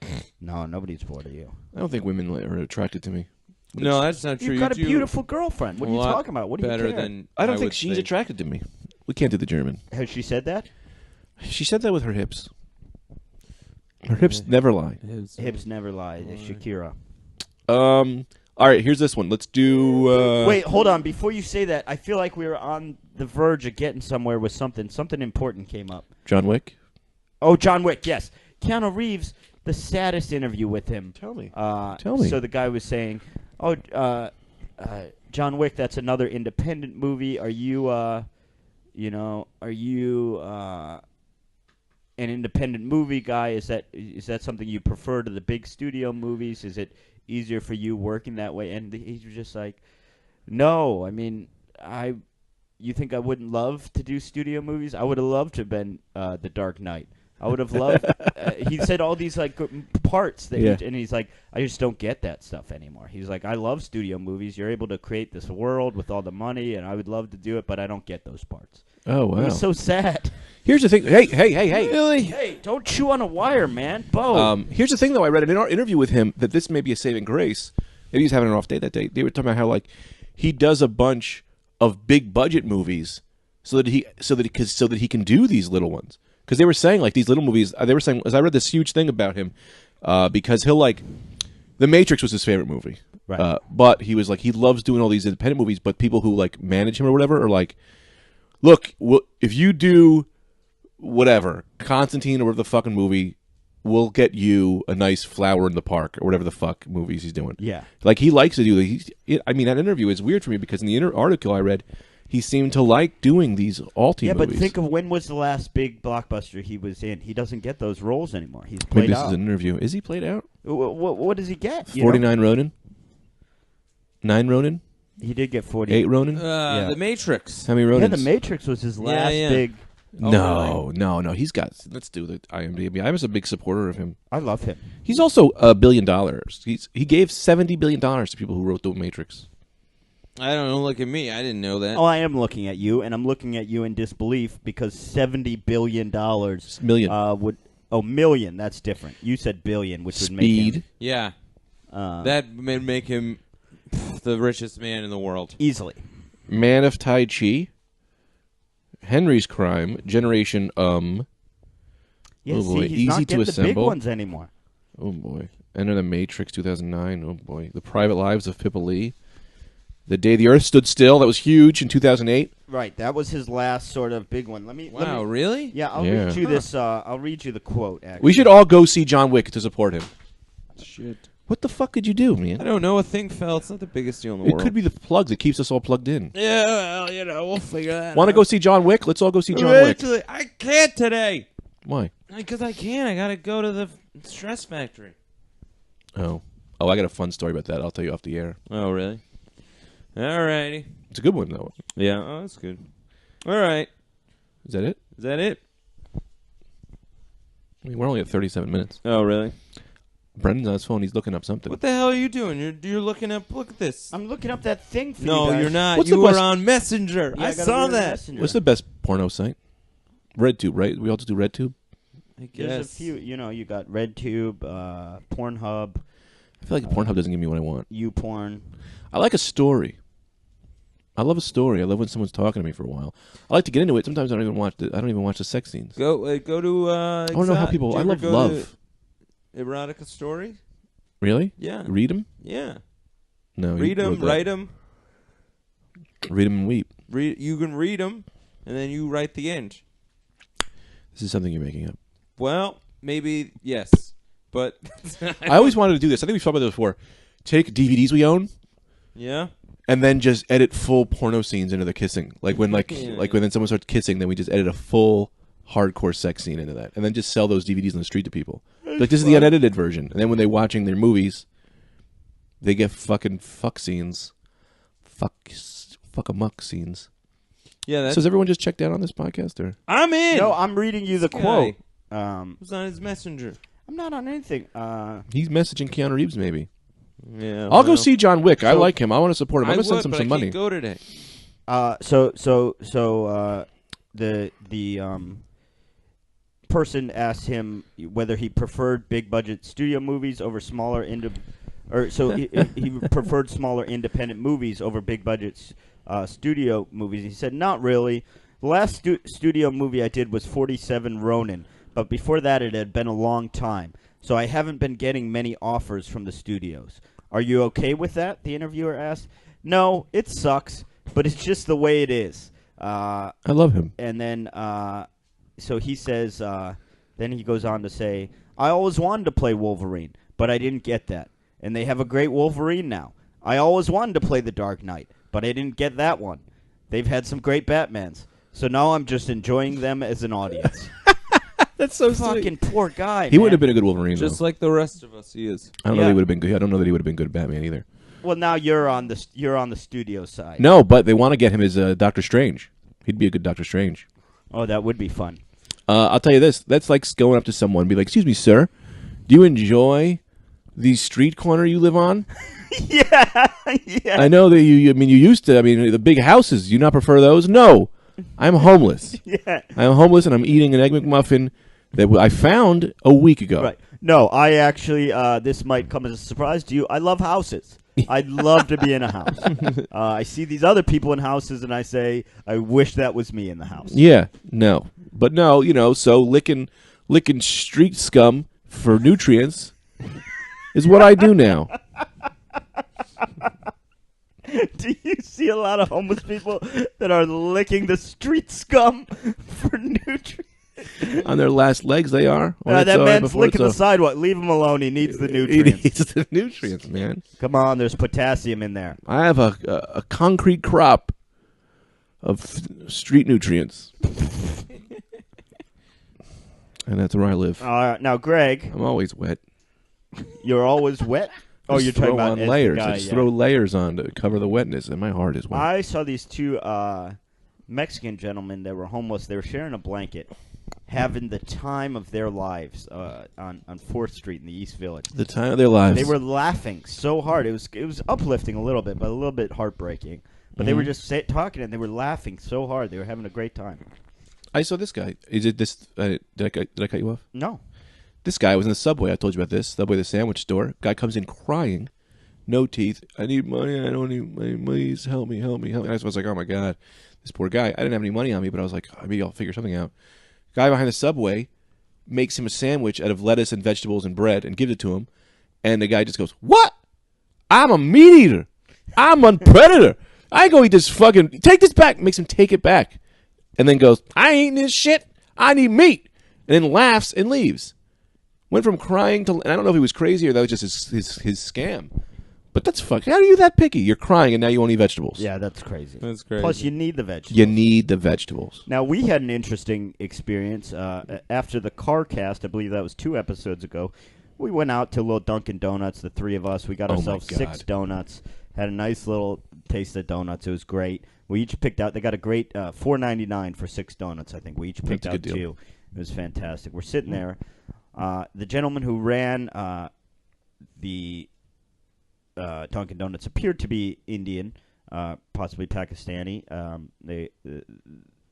No, nobody's bored of you. I don't think women are attracted to me. No, that's not true. You've got a You do beautiful girlfriend. What are a you lot talking about? What do you better care? than I don't think would she's think. attracted to me. We can't do the German. Has she said that? She said that with her hips. Her hips never lie. Hips never lie. Shakira. All right, here's this one. Let's do. Wait, hold on. Before you say that, I feel like we were on the verge of getting somewhere with something. Something important came up. John Wick. Oh, John Wick, yes. Keanu Reeves, the saddest interview with him. Tell me. Tell me. So the guy was saying, "Oh, John Wick, that's another independent movie. Are you, are you an independent movie guy? Is that something you prefer to the big studio movies? Is it easier for you working that way?" And he's just like, "No, I mean, you think I wouldn't love to do studio movies? I would have loved to have been The Dark Knight. I would have loved." He said all these like parts that, and he's like, "I just don't get that stuff anymore." He's like, "I love studio movies. You're able to create this world with all the money, and I would love to do it, but I don't get those parts." Oh wow. It was so sad. Here's the thing. Hey. Really? Hey, don't chew on a wire, man. Bo. Here's the thing, though. I read in our interview with him that this may be a saving grace. Maybe he's having an off day that day. They were talking about how like he does a bunch of big budget movies so that he can do these little ones. Because they were saying like these little movies. They were saying, as I read this huge thing about him, because he'll like, The Matrix was his favorite movie. Right. But he was like he loves doing all these independent movies. But people who like manage him or whatever are like, look, if you do whatever, Constantine or whatever the fucking movie, we'll get you a nice flower in the park or whatever the fuck movies he's doing. Yeah. Like he likes to do I mean, that interview is weird for me because in the article I read, he seemed to like doing these Alti Yeah, movies. but think of when was the last big blockbuster he was in. He doesn't get those roles anymore. He's Maybe played this out. is an interview. Is he played out? What does he get? 49 Ronin? 9 Ronin? He did get 40. 8 Ronin? Yeah. The Matrix. How many Yeah, Ronins? The Matrix was his last yeah. big. No. He's got. Let's do the IMDb. I was a big supporter of him. I love him. He's also $1 billion. He gave $70 billion to people who wrote The Matrix. I don't know. Look at me. I didn't know that. Oh, I am looking at you, and I'm looking at you in disbelief because $70 billion Million. would. Oh, million. That's different. You said billion, which would make Speed. him Yeah. That would make him the richest man in the world. easily. Man of Tai Chi. Henry's Crime. Generation Yeah, Oh, boy. see, he's Easy not to getting the big assemble. ones anymore. Oh boy. Enter the Matrix 2009. Oh boy. The Private Lives of Pippa Lee. The Day the Earth Stood Still. That was huge in 2008. Right, that was his last sort of big one. Let me. Really? Yeah, I'll Yeah. read you this. I'll read you the quote. Actually, We should all go see John Wick to support him. Shit. What the fuck did you do, man? I don't know. A thing fell. It's not the biggest deal in the It world. could be the plug that keeps us all plugged in. Yeah, well, we'll figure that out. Want to go see John Wick? Let's all go see John Wick. Eventually, I can't today. Why? Because I can't. I got to go to the stress factory. Oh, I got a fun story about that. I'll tell you off the air. Oh, really? All righty. It's a good one, though. Yeah, oh, that's good. All right. Is that it? Is that it? I mean, we're only at 37 minutes. Oh, really? Brendan's on his phone. He's looking up something. What the hell are you doing? You're looking up. Look at this. I'm looking up that thing for No, you guys. you're not. What's you the were best- on Messenger. Yeah, I gotta saw read that. Messenger. What's the best porno site? RedTube, right? We also do RedTube. I There's a guess. few. You got RedTube, Pornhub, I feel like Pornhub doesn't give me what I want. YouPorn. I like a story. I love a story. I love when someone's talking to me for a while. I like to get into it. Sometimes I don't even watch the sex scenes. Go to. I want to know how people. did you I ever love go love. to Erotica story. Really? Yeah. Read them? Yeah. No. Read them. Write them. Read them and weep. You can read them, and then you write the end. This is something you're making up. Well, maybe yes, but I always wanted to do this. I think we've talked about this before. Take DVDs we own yeah. and then just edit full porno scenes into the kissing. Like when Yeah. when then someone starts kissing, then we just edit a full hardcore sex scene into that, and then just sell those DVDs on the street to people. Like this is the unedited version, and then when they're watching their movies, they get fucking fuck scenes, fuck a muck scenes. Yeah, So that's. has everyone just checked out on this podcast, or I'm in. No, I'm reading you the This quote. Who's on his messenger? I'm not on anything. he's messaging Keanu Reeves? Maybe Yeah, I'll go see John Wick. I So- like him. I want to support him. I'm I gonna send would, him but some I money. can't go today. The person asked him whether he preferred big budget studio movies over smaller or so he preferred smaller independent movies over big budget studio movies. He said, not really. The last studio movie I did was 47 Ronin, but before that it had been a long time, so I haven't been getting many offers from the studios. Are you okay with that? The interviewer asked. No, it sucks, but it's just the way it is. I love him. And then, so he says, then he goes on to say, I always wanted to play Wolverine, but I didn't get that. And they have a great Wolverine now. I always wanted to play the Dark Knight, but I didn't get that one. They've had some great Batmans. So now I'm just enjoying them as an audience. That's so fucking poor guy. He would have been a good Wolverine, Just though. like the rest of us, he is. I don't know that he would have been good. I don't know that he would have been good at Batman either. Well, now you're on the studio side. No, but they want to get him as Doctor Strange. He'd be a good Doctor Strange. Oh, that would be fun. I'll tell you this. That's like going up to someone and be like, excuse me, sir, do you enjoy the street corner you live on? Yeah. I know that you used to. I mean, the big houses. You not prefer those? No. I'm homeless. Yeah. I'm homeless, and I'm eating an Egg McMuffin that I found a week ago. Right. No, I actually, this might come as a surprise to you. I love houses. I'd love to be in a house. I see these other people in houses, and I say, I wish that was me in the house. Yeah, no. But no, so licking street scum for nutrients is what I do now. Do you see a lot of homeless people that are licking the street scum for nutrients? On their last legs, they are. That man's licking the sidewalk. Leave him alone. He needs the nutrients. He needs the nutrients, man. Come on, there's potassium in there. I have a concrete crop of street nutrients. And that's where I live. Now, Greg, I'm always wet. you're always wet? Oh, Just you're talking throw about on as the layers. guy, I just yeah. throw layers on to cover the wetness, and my heart is wet. I saw these two Mexican gentlemen that were homeless. They were sharing a blanket, having the time of their lives on 4th Street in the East Village. The time of their lives. They were laughing so hard. It was uplifting a little bit, but a little bit heartbreaking. But they were just talking, and they were laughing so hard. They were having a great time. I saw this guy. Is it this? Did I cut you off? No. This guy was in the Subway. I told you about this. Subway, the sandwich store. Guy comes in crying, no teeth. I need money. I don't need money. Please help me. And I was like, oh my God, this poor guy. I didn't have any money on me, but I was like, maybe I'll figure something out. Guy behind the Subway makes him a sandwich out of lettuce and vegetables and bread and gives it to him. And the guy just goes, what? I'm a meat eater. I'm a predator. I ain't gonna eat this fucking. Take this back. Makes him take it back. And then goes, I ain't eating this shit. I need meat. And then laughs and leaves. Went from crying to, and I don't know if he was crazy or that was just his scam. But that's fucking, how are you that picky? You're crying and now you won't eat vegetables. Yeah, that's crazy. That's crazy. Plus, you need the vegetables. You need the vegetables. Now, we had an interesting experience. After the car cast, I believe that was 2 episodes ago, we went out to a little Dunkin' Donuts, the 3 of us. We got Oh, my ourselves 6 God. donuts. Had a nice little taste of donuts. It was great. We each picked out, they got a great $4.99 for 6 donuts, I think. We each picked That's a out good deal. 2. It was fantastic. We're sitting there. The gentleman who ran the Dunkin' Donuts appeared to be Indian, possibly Pakistani.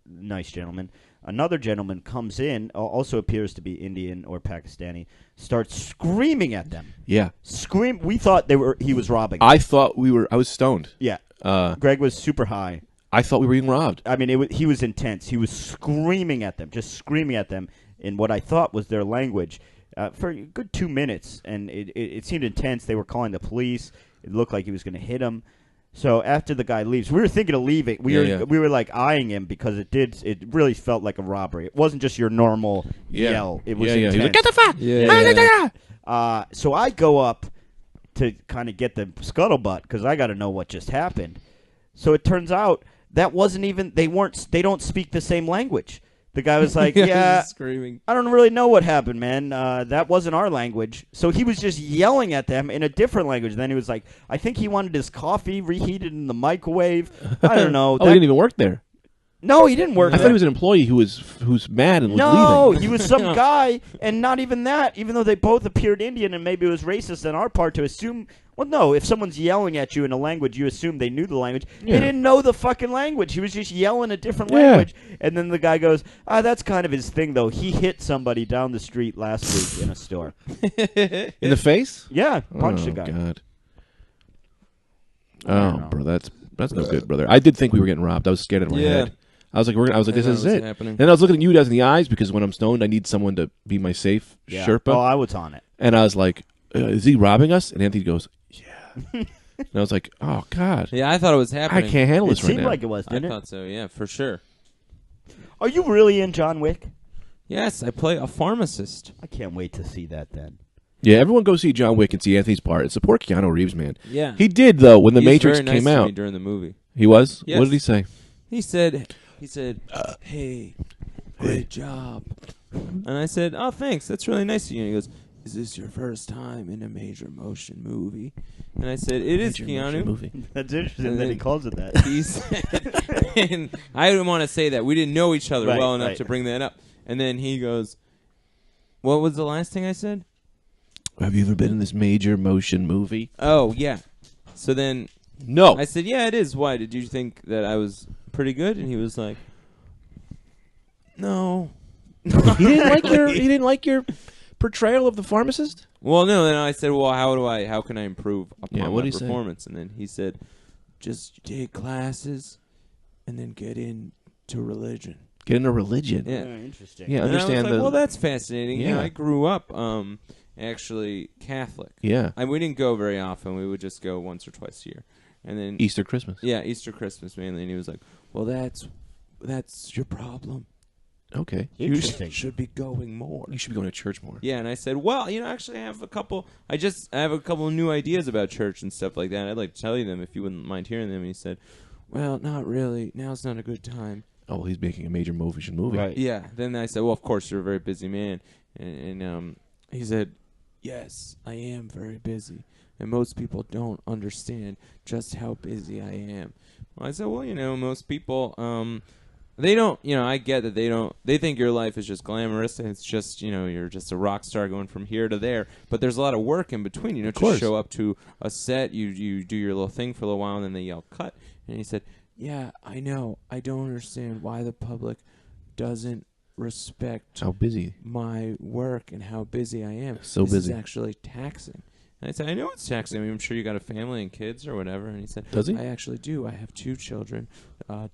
Nice gentleman. Another gentleman comes in, also appears to be Indian or Pakistani, starts screaming at them. Yeah. We thought he was robbing them. I thought I was stoned. Yeah. Greg was super high. I thought we were being robbed. I mean, he was intense. He was screaming at them, just screaming at them in what I thought was their language for a good 2 minutes, and it seemed intense. They were calling the police. It looked like he was going to hit them. So after the guy leaves, we were thinking of leaving. We were like eyeing him because it really felt like a robbery. It wasn't just your normal yell. It was intense. He was like, get the fuck! Yeah. So I go up to kind of get the scuttlebutt because I got to know what just happened. So it turns out that wasn't even they don't speak the same language. The guy was like, yeah, Screaming. I don't really know what happened, man. That wasn't our language. So he was just yelling at them in a different language. Then he was like, I think he wanted his coffee reheated in the microwave. I don't know. Oh, he didn't even work there. No, he didn't work I there. thought he was an employee who's mad and was No, leaving. he was some guy, and not even that. Even though they both appeared Indian, and maybe it was racist on our part to assume. Well, no, if someone's yelling at you in a language, you assume they knew the language. Yeah. They didn't know the fucking language. He was just yelling a different Yeah. language. And then the guy goes, that's kind of his thing, though. He hit somebody down the street last week in a store. In the face? Yeah, punched a guy. God. Oh, bro, that's no good, brother. I did think we were getting robbed. I was scared in my head. I was like, this is it. Happening. Then I was looking at you guys in the eyes because when I'm stoned, I need someone to be my safe Sherpa. Oh, I was on it. And I was like, is he robbing us? And Anthony goes, yeah. And I was like, oh, God. Yeah, I thought it was happening. I can't handle It this right seemed now. like it was, I didn't it? thought so, yeah, for sure. Are you really in John Wick? Yes, I play a pharmacist. I can't wait to see that then. Yeah, everyone go see John Wick and see Anthony's part. And support Keanu Reeves, man. Yeah. He did, though, when The He was Matrix very nice came to out. me during the movie. He was? Yes. What did he say? He said, hey, great job. And I said, oh, thanks. That's really nice of you. And he goes, is this your first time in a major motion movie? And I said, it is, Keanu. Movie. That's interesting And that he then- calls it that. He said, and I didn't want to say that. We didn't know each other Right, well enough right. to bring that up. And then he goes, what was the last thing I said? Have you ever been in this major motion movie? Oh, yeah. So then No. I said, yeah, it is. Why? Did you think that I was pretty good? And he was like, no. He didn't like your portrayal of the pharmacist? Well, no. Then I said, well, how can I improve upon what'd my he say? performance? And then he said, just take classes and then get into religion. Get into religion. Yeah. Interesting. Yeah, And I was understand like, the... well, that's fascinating. You know, Yeah. I grew up actually Catholic. yeah. We didn't go very often. We would just go once or twice a year. And then Easter, Christmas. yeah, Easter, Christmas mainly. And he was like, well, that's your problem. Okay. Interesting. You should be going more. You should be going to church more. Yeah, and I said, well, actually, I have a couple of new ideas about church and stuff like that. I'd like to tell you them if you wouldn't mind hearing them. And he said, well, not really. Now's not a good time. Oh, well, he's making a major motion movie. Right. Yeah. Then I said, well, of course, you're a very busy man. And he said, yes, I am very busy. And most people don't understand just how busy I am. Well, I said, well, most people, they don't, I get that they think your life is just glamorous and it's just, you're just a rock star going from here to there. But there's a lot of work in between. You don't just show up to a set, you do your little thing for a little while and then they yell cut. And he said, yeah, I know. I don't understand why the public doesn't respect How busy. my work and how busy I am. So this busy. is actually taxing. And I said, I know it's taxing. I mean, I'm sure you got a family and kids or whatever. And he said, Does he? I actually do. I have 2 children,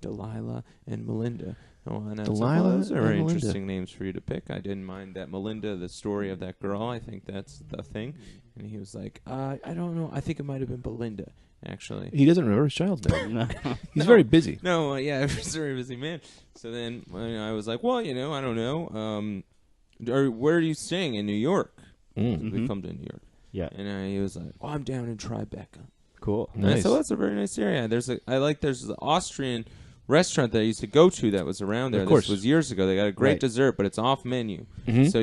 Delilah and Melinda. Oh, and I was like, Delilah well, those are and very Melinda. interesting names for you to pick. I didn't mind that Melinda, the story of that girl. I think that's the thing. And he was like, I don't know. I think it might have been Belinda, actually. He doesn't remember his child's name. No. He's very busy. No, yeah, he's a very busy man. So then I was like, well, I don't know. Where are you staying in New York? We come to New York. Yeah. And he was like, oh, I'm down in Tribeca. Cool. And I Nice. said, well, that's a very nice area. There's the Austrian restaurant that I used to go to that was around there. Of course. This was years ago. They got a great Right. dessert, but it's off menu. Mhm. So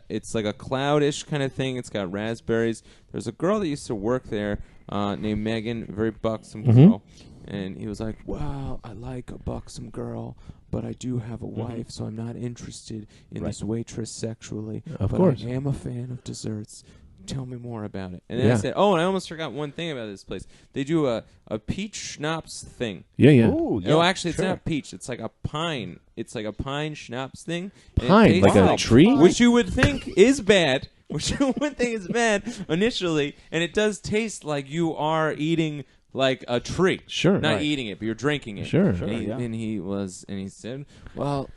it's like a cloudish kind of thing. It's got raspberries. There's a girl that used to work there named Megan, a very buxom girl. And he was like, well, I like a buxom girl, but I do have a wife, so I'm not interested in this waitress sexually. Of but course. I am a fan of desserts. Tell me more about it. And then I Yeah. said, oh, and I almost forgot one thing about this place. They do a peach schnapps thing. Yeah, yeah. Ooh, yeah. No, actually, it's sure. not peach. It's like a pine. It's like a pine schnapps thing. And it Pine, tastes like a tree? Which you would think is bad. Which you would think is bad initially. And it does taste like you are eating like a tree. Sure. Not Right. eating it, but you're drinking it. Sure. And he, yeah. and he said, well,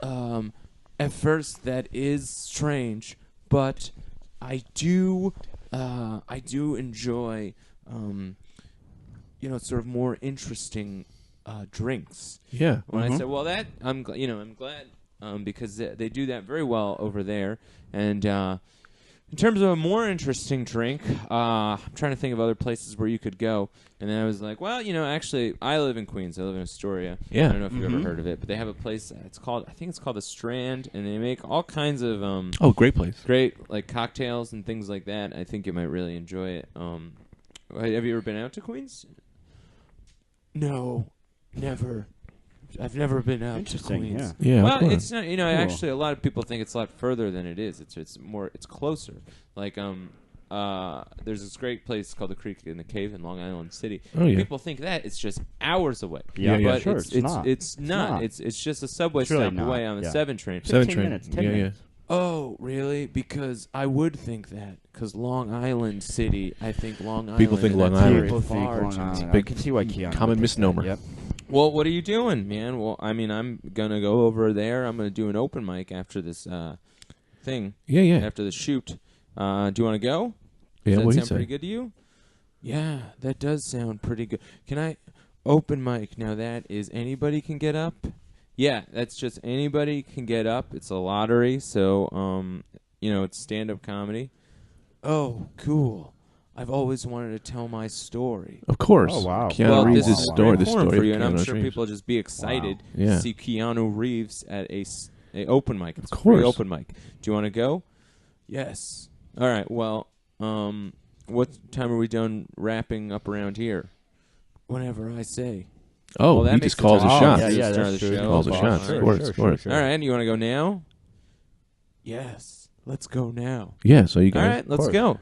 at first that is strange, but I do enjoy, sort of more interesting drinks. Yeah. When I said, well, that I'm glad because they do that very well over there. And in terms of a more interesting drink, I'm trying to think of other places where you could go. And then I was like, well, actually, I live in Queens. I live in Astoria. Yeah. I don't know if you've ever heard of it, but they have a place. I think it's called the Strand, and they make all kinds of Oh, great place. great like cocktails and things like that. I think you might really enjoy it. Have you ever been out to Queens? No, never. I've never been out to Interesting, Queens. yeah. Yeah. Well, of course. it's not. Actually, a lot of people think it's a lot further than it is. It's more. It's closer. Like there's this great place called the Creek in the Cave in Long Island City. Oh, yeah. People think that it's just hours away. Yeah, yeah, but sure. It's not. It's not. not. It's just a subway It's really stop not, away on the yeah. 7 train. 7 15 train. minutes, 10 yeah, minutes. Oh, really? Because I would think that. Because Long Island City, I think Long Island. People think Long that's Island. very People think far Long to me. Island. I big can see why Keanu common would think misnomer. that, Yep. Well, what are you doing, man? Well, I mean, I'm going to go over there. I'm going to do an open mic after this thing. Yeah. After the shoot. Do you want to go? Yeah, Does that what he sound pretty say? good to you? Yeah, that does sound pretty good. Can I open mic? Now that is anybody can get up? Yeah, that's just anybody can get up. It's a lottery, so it's stand-up comedy. Oh, cool. I've always wanted to tell my story. Of course. Oh, wow. Keanu Reeves' this is story. The important story for you, of and I'm Keanu sure Reeves. people will just be excited Wow. Yeah. to see Keanu Reeves at a open mic. It's Of a free course. open mic. Do you want to go? Yes. All right. Well, what time are we done wrapping up around here? Whenever I say. Oh, Well, that he makes just the calls time- his Oh, shots. Yeah, Start that's the true. show. Calls his shots. Sure, Of course, of course. All right. You want to go now? Yes. Let's go now. Yeah, so you guys. All right. Let's go.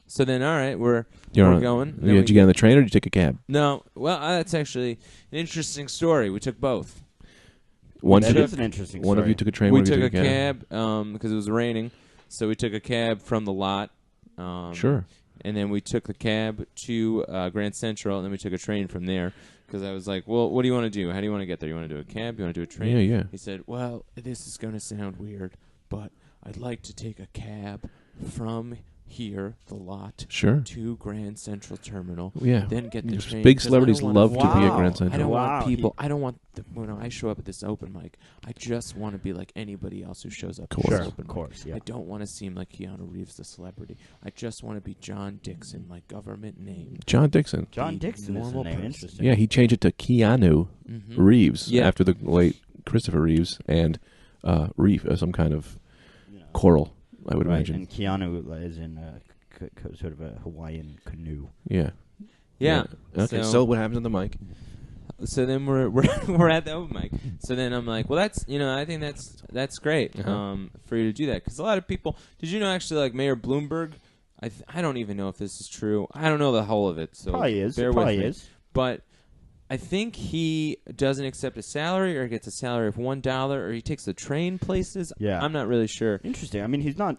So then, all right, we're You're going. Then Yeah, we- did you get on the train or did you take a cab? No, well, that's actually an interesting story. We took both. One That took is an interesting One of story. you took a train. We one of you took took a cab because it was raining, so we took a cab from the lot. Sure. And then we took the cab to Grand Central, and then we took a train from there. Because I was like, well, what do you want to do? How do you want to get there? You want to do a cab? You want to do a train? Yeah. He said, well, this is going to sound weird, but I'd like to take a cab from here, the lot, Sure. to Grand Central Terminal. Yeah. Then get the train. Big 'cause I celebrities don't wanna love to be at Wow. Grand I Central. don't Wow. want people. I don't want when I show up at this open mic. I just want to be like anybody else who shows up. Course. at this Sure, open of mic. course, yeah. I don't want to seem like Keanu Reeves, the celebrity. I just want to be John Dixon, my government name. John Dixon. John the Dixon is the normal name. person. Interesting. Yeah, he changed it to Keanu Mm-hmm. Reeves Yeah. after the late Christopher Reeves and Reef, some kind of You know. coral, I would Right, imagine. and Keanu is in sort of a Hawaiian canoe. Yeah. Yeah. Okay. So what happens on the mic? So then we're at the open mic. So then I'm like, well, that's I think that's great for you to do that because a lot of people. Did you know actually like Mayor Bloomberg? I don't even know if this is true. I don't know the whole of it. So Probably is. Bear It with probably me. is. But I think he doesn't accept a salary or gets a salary of $1 or he takes the train places. Yeah. I'm not really sure. Interesting. I mean, he's not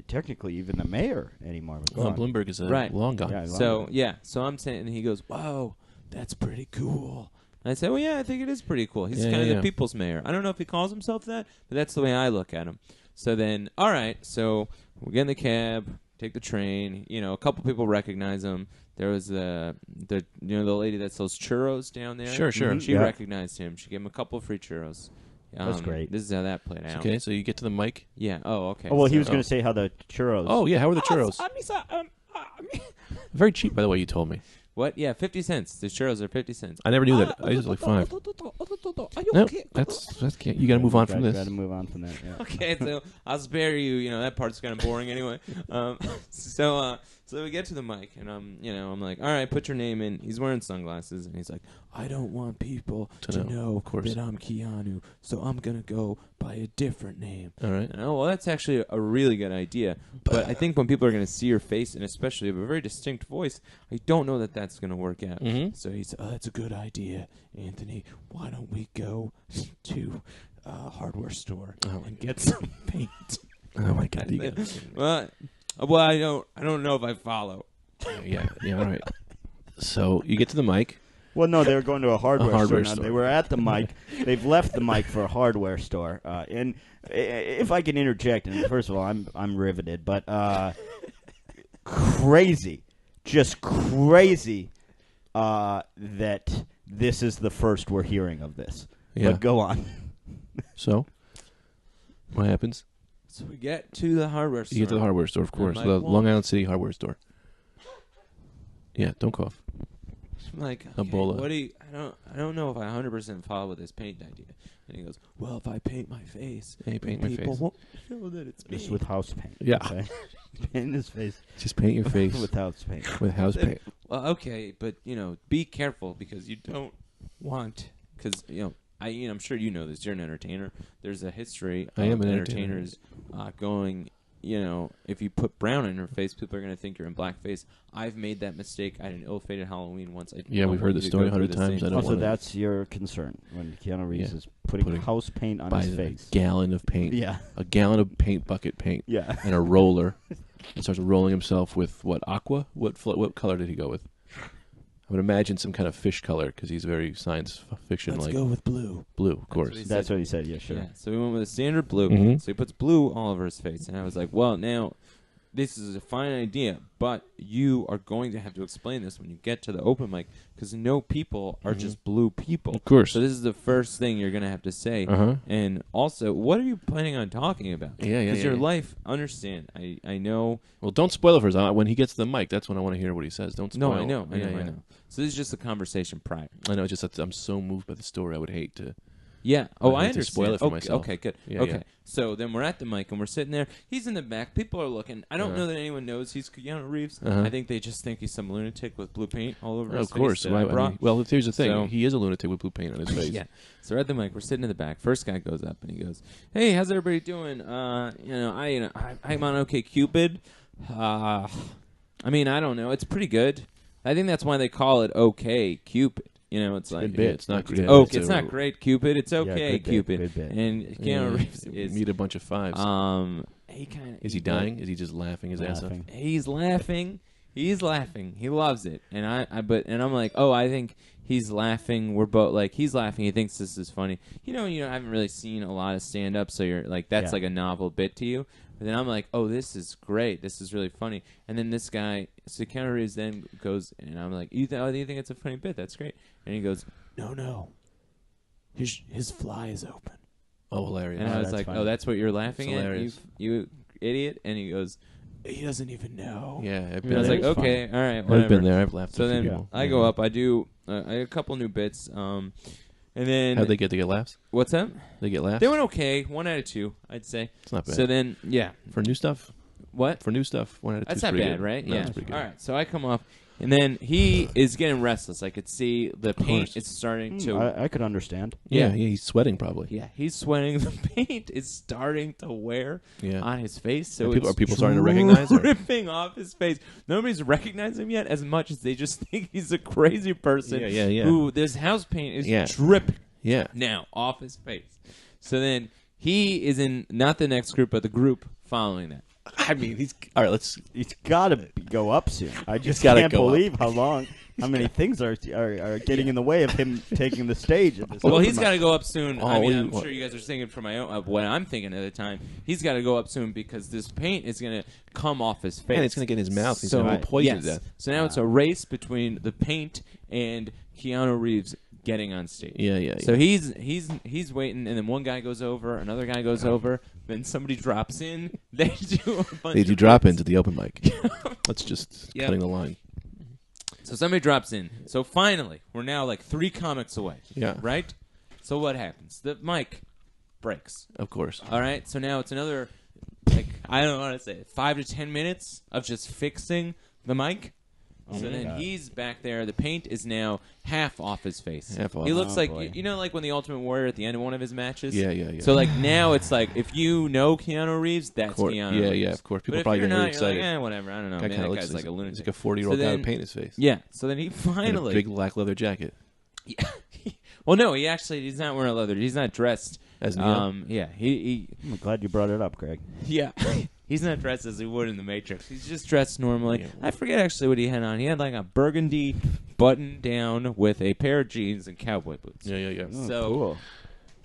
technically even the mayor anymore. But go Well, on. Bloomberg is a Right. long gone. Yeah, So so I'm saying, and he goes, "Whoa, that's pretty cool." And I said, "Well, yeah, I think it is pretty cool. He's Yeah, kind of yeah. the people's mayor. I don't know if he calls himself that, but that's the way I look at him." So then, all right, so we get in the cab, take the train. A couple people recognize him. There was the lady that sells churros down there. Sure. Mhm. She Yeah. recognized him. She gave him a couple of free churros. That's great. This is how that played out. Okay, so you get to the mic. Yeah. Oh, okay. Oh well, he was So- going to say how the churros. Oh, yeah. How are the churros? Very cheap, by the way, you told me. What? Yeah, 50 cents. The churros are 50 cents. I never knew that. I usually 5. No, that's can't. You got to move on from Got this. to move on from that. Yeah. Okay, so I'll spare you. That part's kind of boring anyway. So we get to the mic, and I'm like, all right, put your name in. He's wearing sunglasses, and he's like, I don't want people to know of course. that I'm Keanu, so I'm gonna go by a different name. All right. And well, that's actually a really good idea. But I think when people are gonna see your face, and especially have a very distinct voice, I don't know that that's gonna work out. Mhm. So he's, that's a good idea, Anthony. Why don't we go to a hardware store and get some paint? Oh my God. You gotta- Well, I don't know if I follow. yeah. All right. So you get to the mic. Well, no, they were going to a hardware store. Now, store. they were at the mic. They've left the mic for a hardware store. And if I can interject, and first of all, I'm riveted, but crazy, just crazy that this is the first we're hearing of this. Yeah. But go on. So what happens? So we get to the hardware store. You get to the hardware store, of And course. Mike The won't- Long Island City hardware store. Yeah, don't cough. I'm like, Ebola. what do you? I don't know if I 100% follow with this paint idea. And he goes, well, if I paint my face, Hey, paint my people face. won't know that it's me. Just with house paint. Yeah. Okay? Paint his face Just paint your face with house paint. with house paint. Well, okay, but be careful because you don't want I'm sure you know this. You're an entertainer. There's a history I am of an entertainer. entertainers going if you put brown in her face, people are going to think you're in blackface. I've made that mistake. I had an ill-fated Halloween once. We've heard the story 100 times. I don't Also, want that's your concern when Keanu Reeves is putting house paint on his face. A gallon of paint. Yeah. A gallon of bucket paint. Yeah. And a roller. And starts rolling himself with what, aqua? What color did he go with? I would imagine some kind of fish color because he's very science fiction. Let's go with blue. Blue, of course. That's what he said. Yeah, sure. Yeah, so we went with a standard blue. Mhm. So he puts blue all over his face. And I was like, well, now, this is a fine idea, but you are going to have to explain this when you get to the open mic because no people are just blue people. Of course. So this is the first thing you're going to have to say. Uh-huh. And also, what are you planning on talking about? Yeah. Because your life, understand, I know. Well, don't spoil it for us. When he gets to the mic, that's when I want to hear what he says. Don't spoil. No, I know. Yeah. So this is just a conversation prior. I know. It's just that I'm so moved by the story. I would hate to. Yeah. Oh, I hate to understand. spoil it for okay, myself. Okay, good. Yeah, okay. yeah. So then we're at the mic and we're sitting there. He's in the back. People are looking. I don't know that anyone knows he's Keanu Reeves. I think they just think he's some lunatic with blue paint all over his Of course. face. Well, here's the thing. So- He is a lunatic with blue paint on his face. Yeah. So we're at the mic. We're sitting in the back. First guy goes up and he goes, "Hey, how's everybody doing? I'm on OK Cupid. I mean, I don't know. It's pretty good. I think that's why they call it OK Cupid. It's like Yeah, it's not great. It's not great, Cupid. It's okay, good bit, Cupid. good bit. And Keanu Reeves is meet a bunch of fives. he kind of Is he dying? Is he just laughing his ass off? He's laughing. He's laughing. He loves it. And I'm like, oh, I think he's laughing. We're both like, he's laughing. He thinks this is funny. You haven't really seen a lot of stand up, so you're like, that's like a novel bit to you. But then I'm like, oh, this is great. This is really funny. And then this guy, so Keanu Reeves then goes, and I'm like, do you think it's a funny bit? That's great. And he goes, no. His fly is open. Oh, hilarious. And I was like, funny. oh, that's what you're laughing That's at, hilarious. you idiot? And he goes, he doesn't even know. Yeah, I've And been I was there. like, okay, all right, whatever. I've been there. I've laughed So at a few then people. I go up. I do I had a couple new bits. And then How'd they get laughs? what's that? They get laughs? They went okay. 1 out of 2, I'd say. It's not bad. So then, yeah. For new stuff? What? For new stuff, 1 out of 2 That's is not pretty bad, good. right? No, Yeah. it's pretty good. All right. So I come up, and then he is getting restless. I could see the paint course. is starting to. I could understand. Yeah, he's sweating probably. Yeah, he's sweating. The paint is starting to wear Yeah. on his face. So Are people it's starting to recognize or- dripping off his face. Nobody's recognized him yet as much as they just think he's a crazy person. Yeah. Who this house paint is Yeah. dripping Yeah. now off his face. So then he is in not the next group, but the group following that. I mean, he's all right. Let's. He's got to go up soon. I just gotta can't go up. believe how many things are getting in the way of him taking the stage. At this Well, open he's mic. got to go up soon. I mean, I'm what- sure you guys are thinking from my own what I'm thinking at the time. He's got to go up soon because this paint is going to come off his face. And it's going to get in his mouth. He's So, going to be poisoned yes. to death. So now it's a race between the paint and Keanu Reeves getting on stage. Yeah. So he's waiting, and then one guy goes over, another guy goes over, then somebody drops in. They do a bunch They do of drop bits. into the open mic. Let's just Yep. cutting the line. So somebody drops in. So finally, we're now like 3 comics away. Yeah. Right? So what happens? The mic breaks. Of course. All right? So now it's another, I don't want to say it, 5 to 10 minutes of just fixing the mic. So then God. he's back there. The paint is now half off his face. Half off. He looks Oh, like, boy. like when the Ultimate Warrior at the end of one of his matches? Yeah. So now it's like, if you know Keanu Reeves, that's Keanu Reeves. Yeah, of course. People But if probably you're get not, really excited. you're like, whatever, I don't know. Guy Man, kinda that looks guy's like a lunatic. He's like a 40-year-old So guy then- with paint in his face. Yeah. So then he And a finally... big black leather jacket. Yeah. Well, no, he's not wearing leather. He's not dressed. As Neo? Yeah, he I'm glad you brought it up, Greg. yeah. He's not dressed as he would in the Matrix. He's just dressed normally. Yeah. I forget actually what he had on. He had like a burgundy button down with a pair of jeans and cowboy boots. Yeah. Oh, So- cool.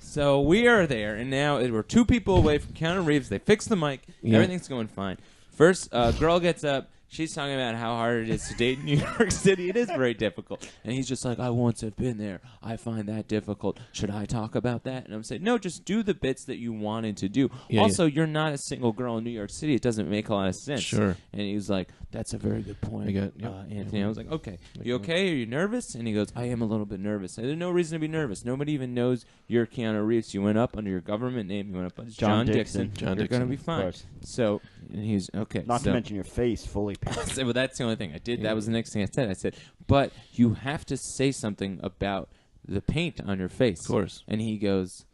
So we are there, and now we're 2 people away from Keanu Reeves. They fixed the mic. Yeah. Everything's going fine. First, girl gets up. She's talking about how hard it is to date in New York City. It is very difficult. And he's just like, I once have been there. I find that difficult. Should I talk about that? And I'm saying, no, just do the bits that you wanted to do. Yeah, also, you're not a single girl in New York City. It doesn't make a lot of sense. Sure. And he was like, that's a very good point, Anthony. I was like, okay. You okay? Are you nervous? And he goes, I am a little bit nervous. There's no reason to be nervous. Nobody even knows you're Keanu Reeves. You went up under your government name. You went up as John Dixon. John You're going to Dixon. be Of fine. course. So, and he's, okay. Not so, to mention your face fully I painted. said, well, that's the only thing I did. That was the next thing I said. I said, but you have to say something about the paint on your face. Of course. And he goes,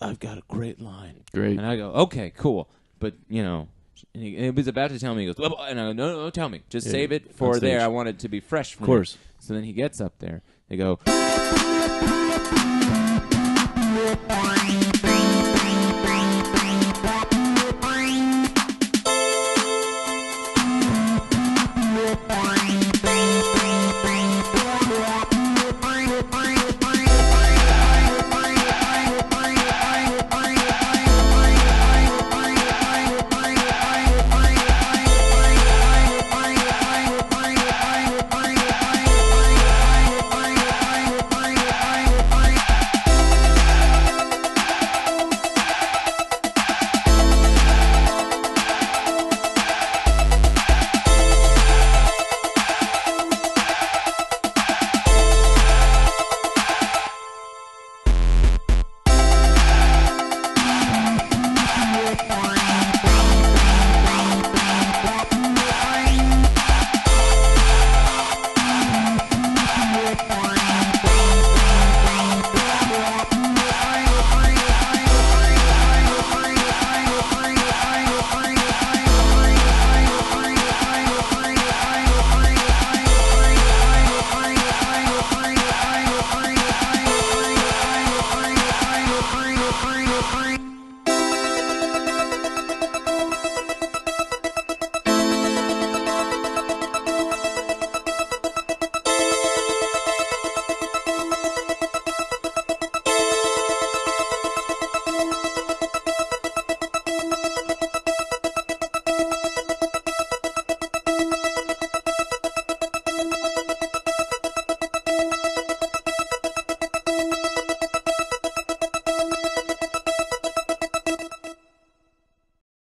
I've got a great line. Great. And I go, okay, cool. But, And he was about to tell me, he goes, "Well," and I go, no, tell me. Just Yeah, save it on for there. stage. I want it to be fresh. Of course. So then he gets up there. They go,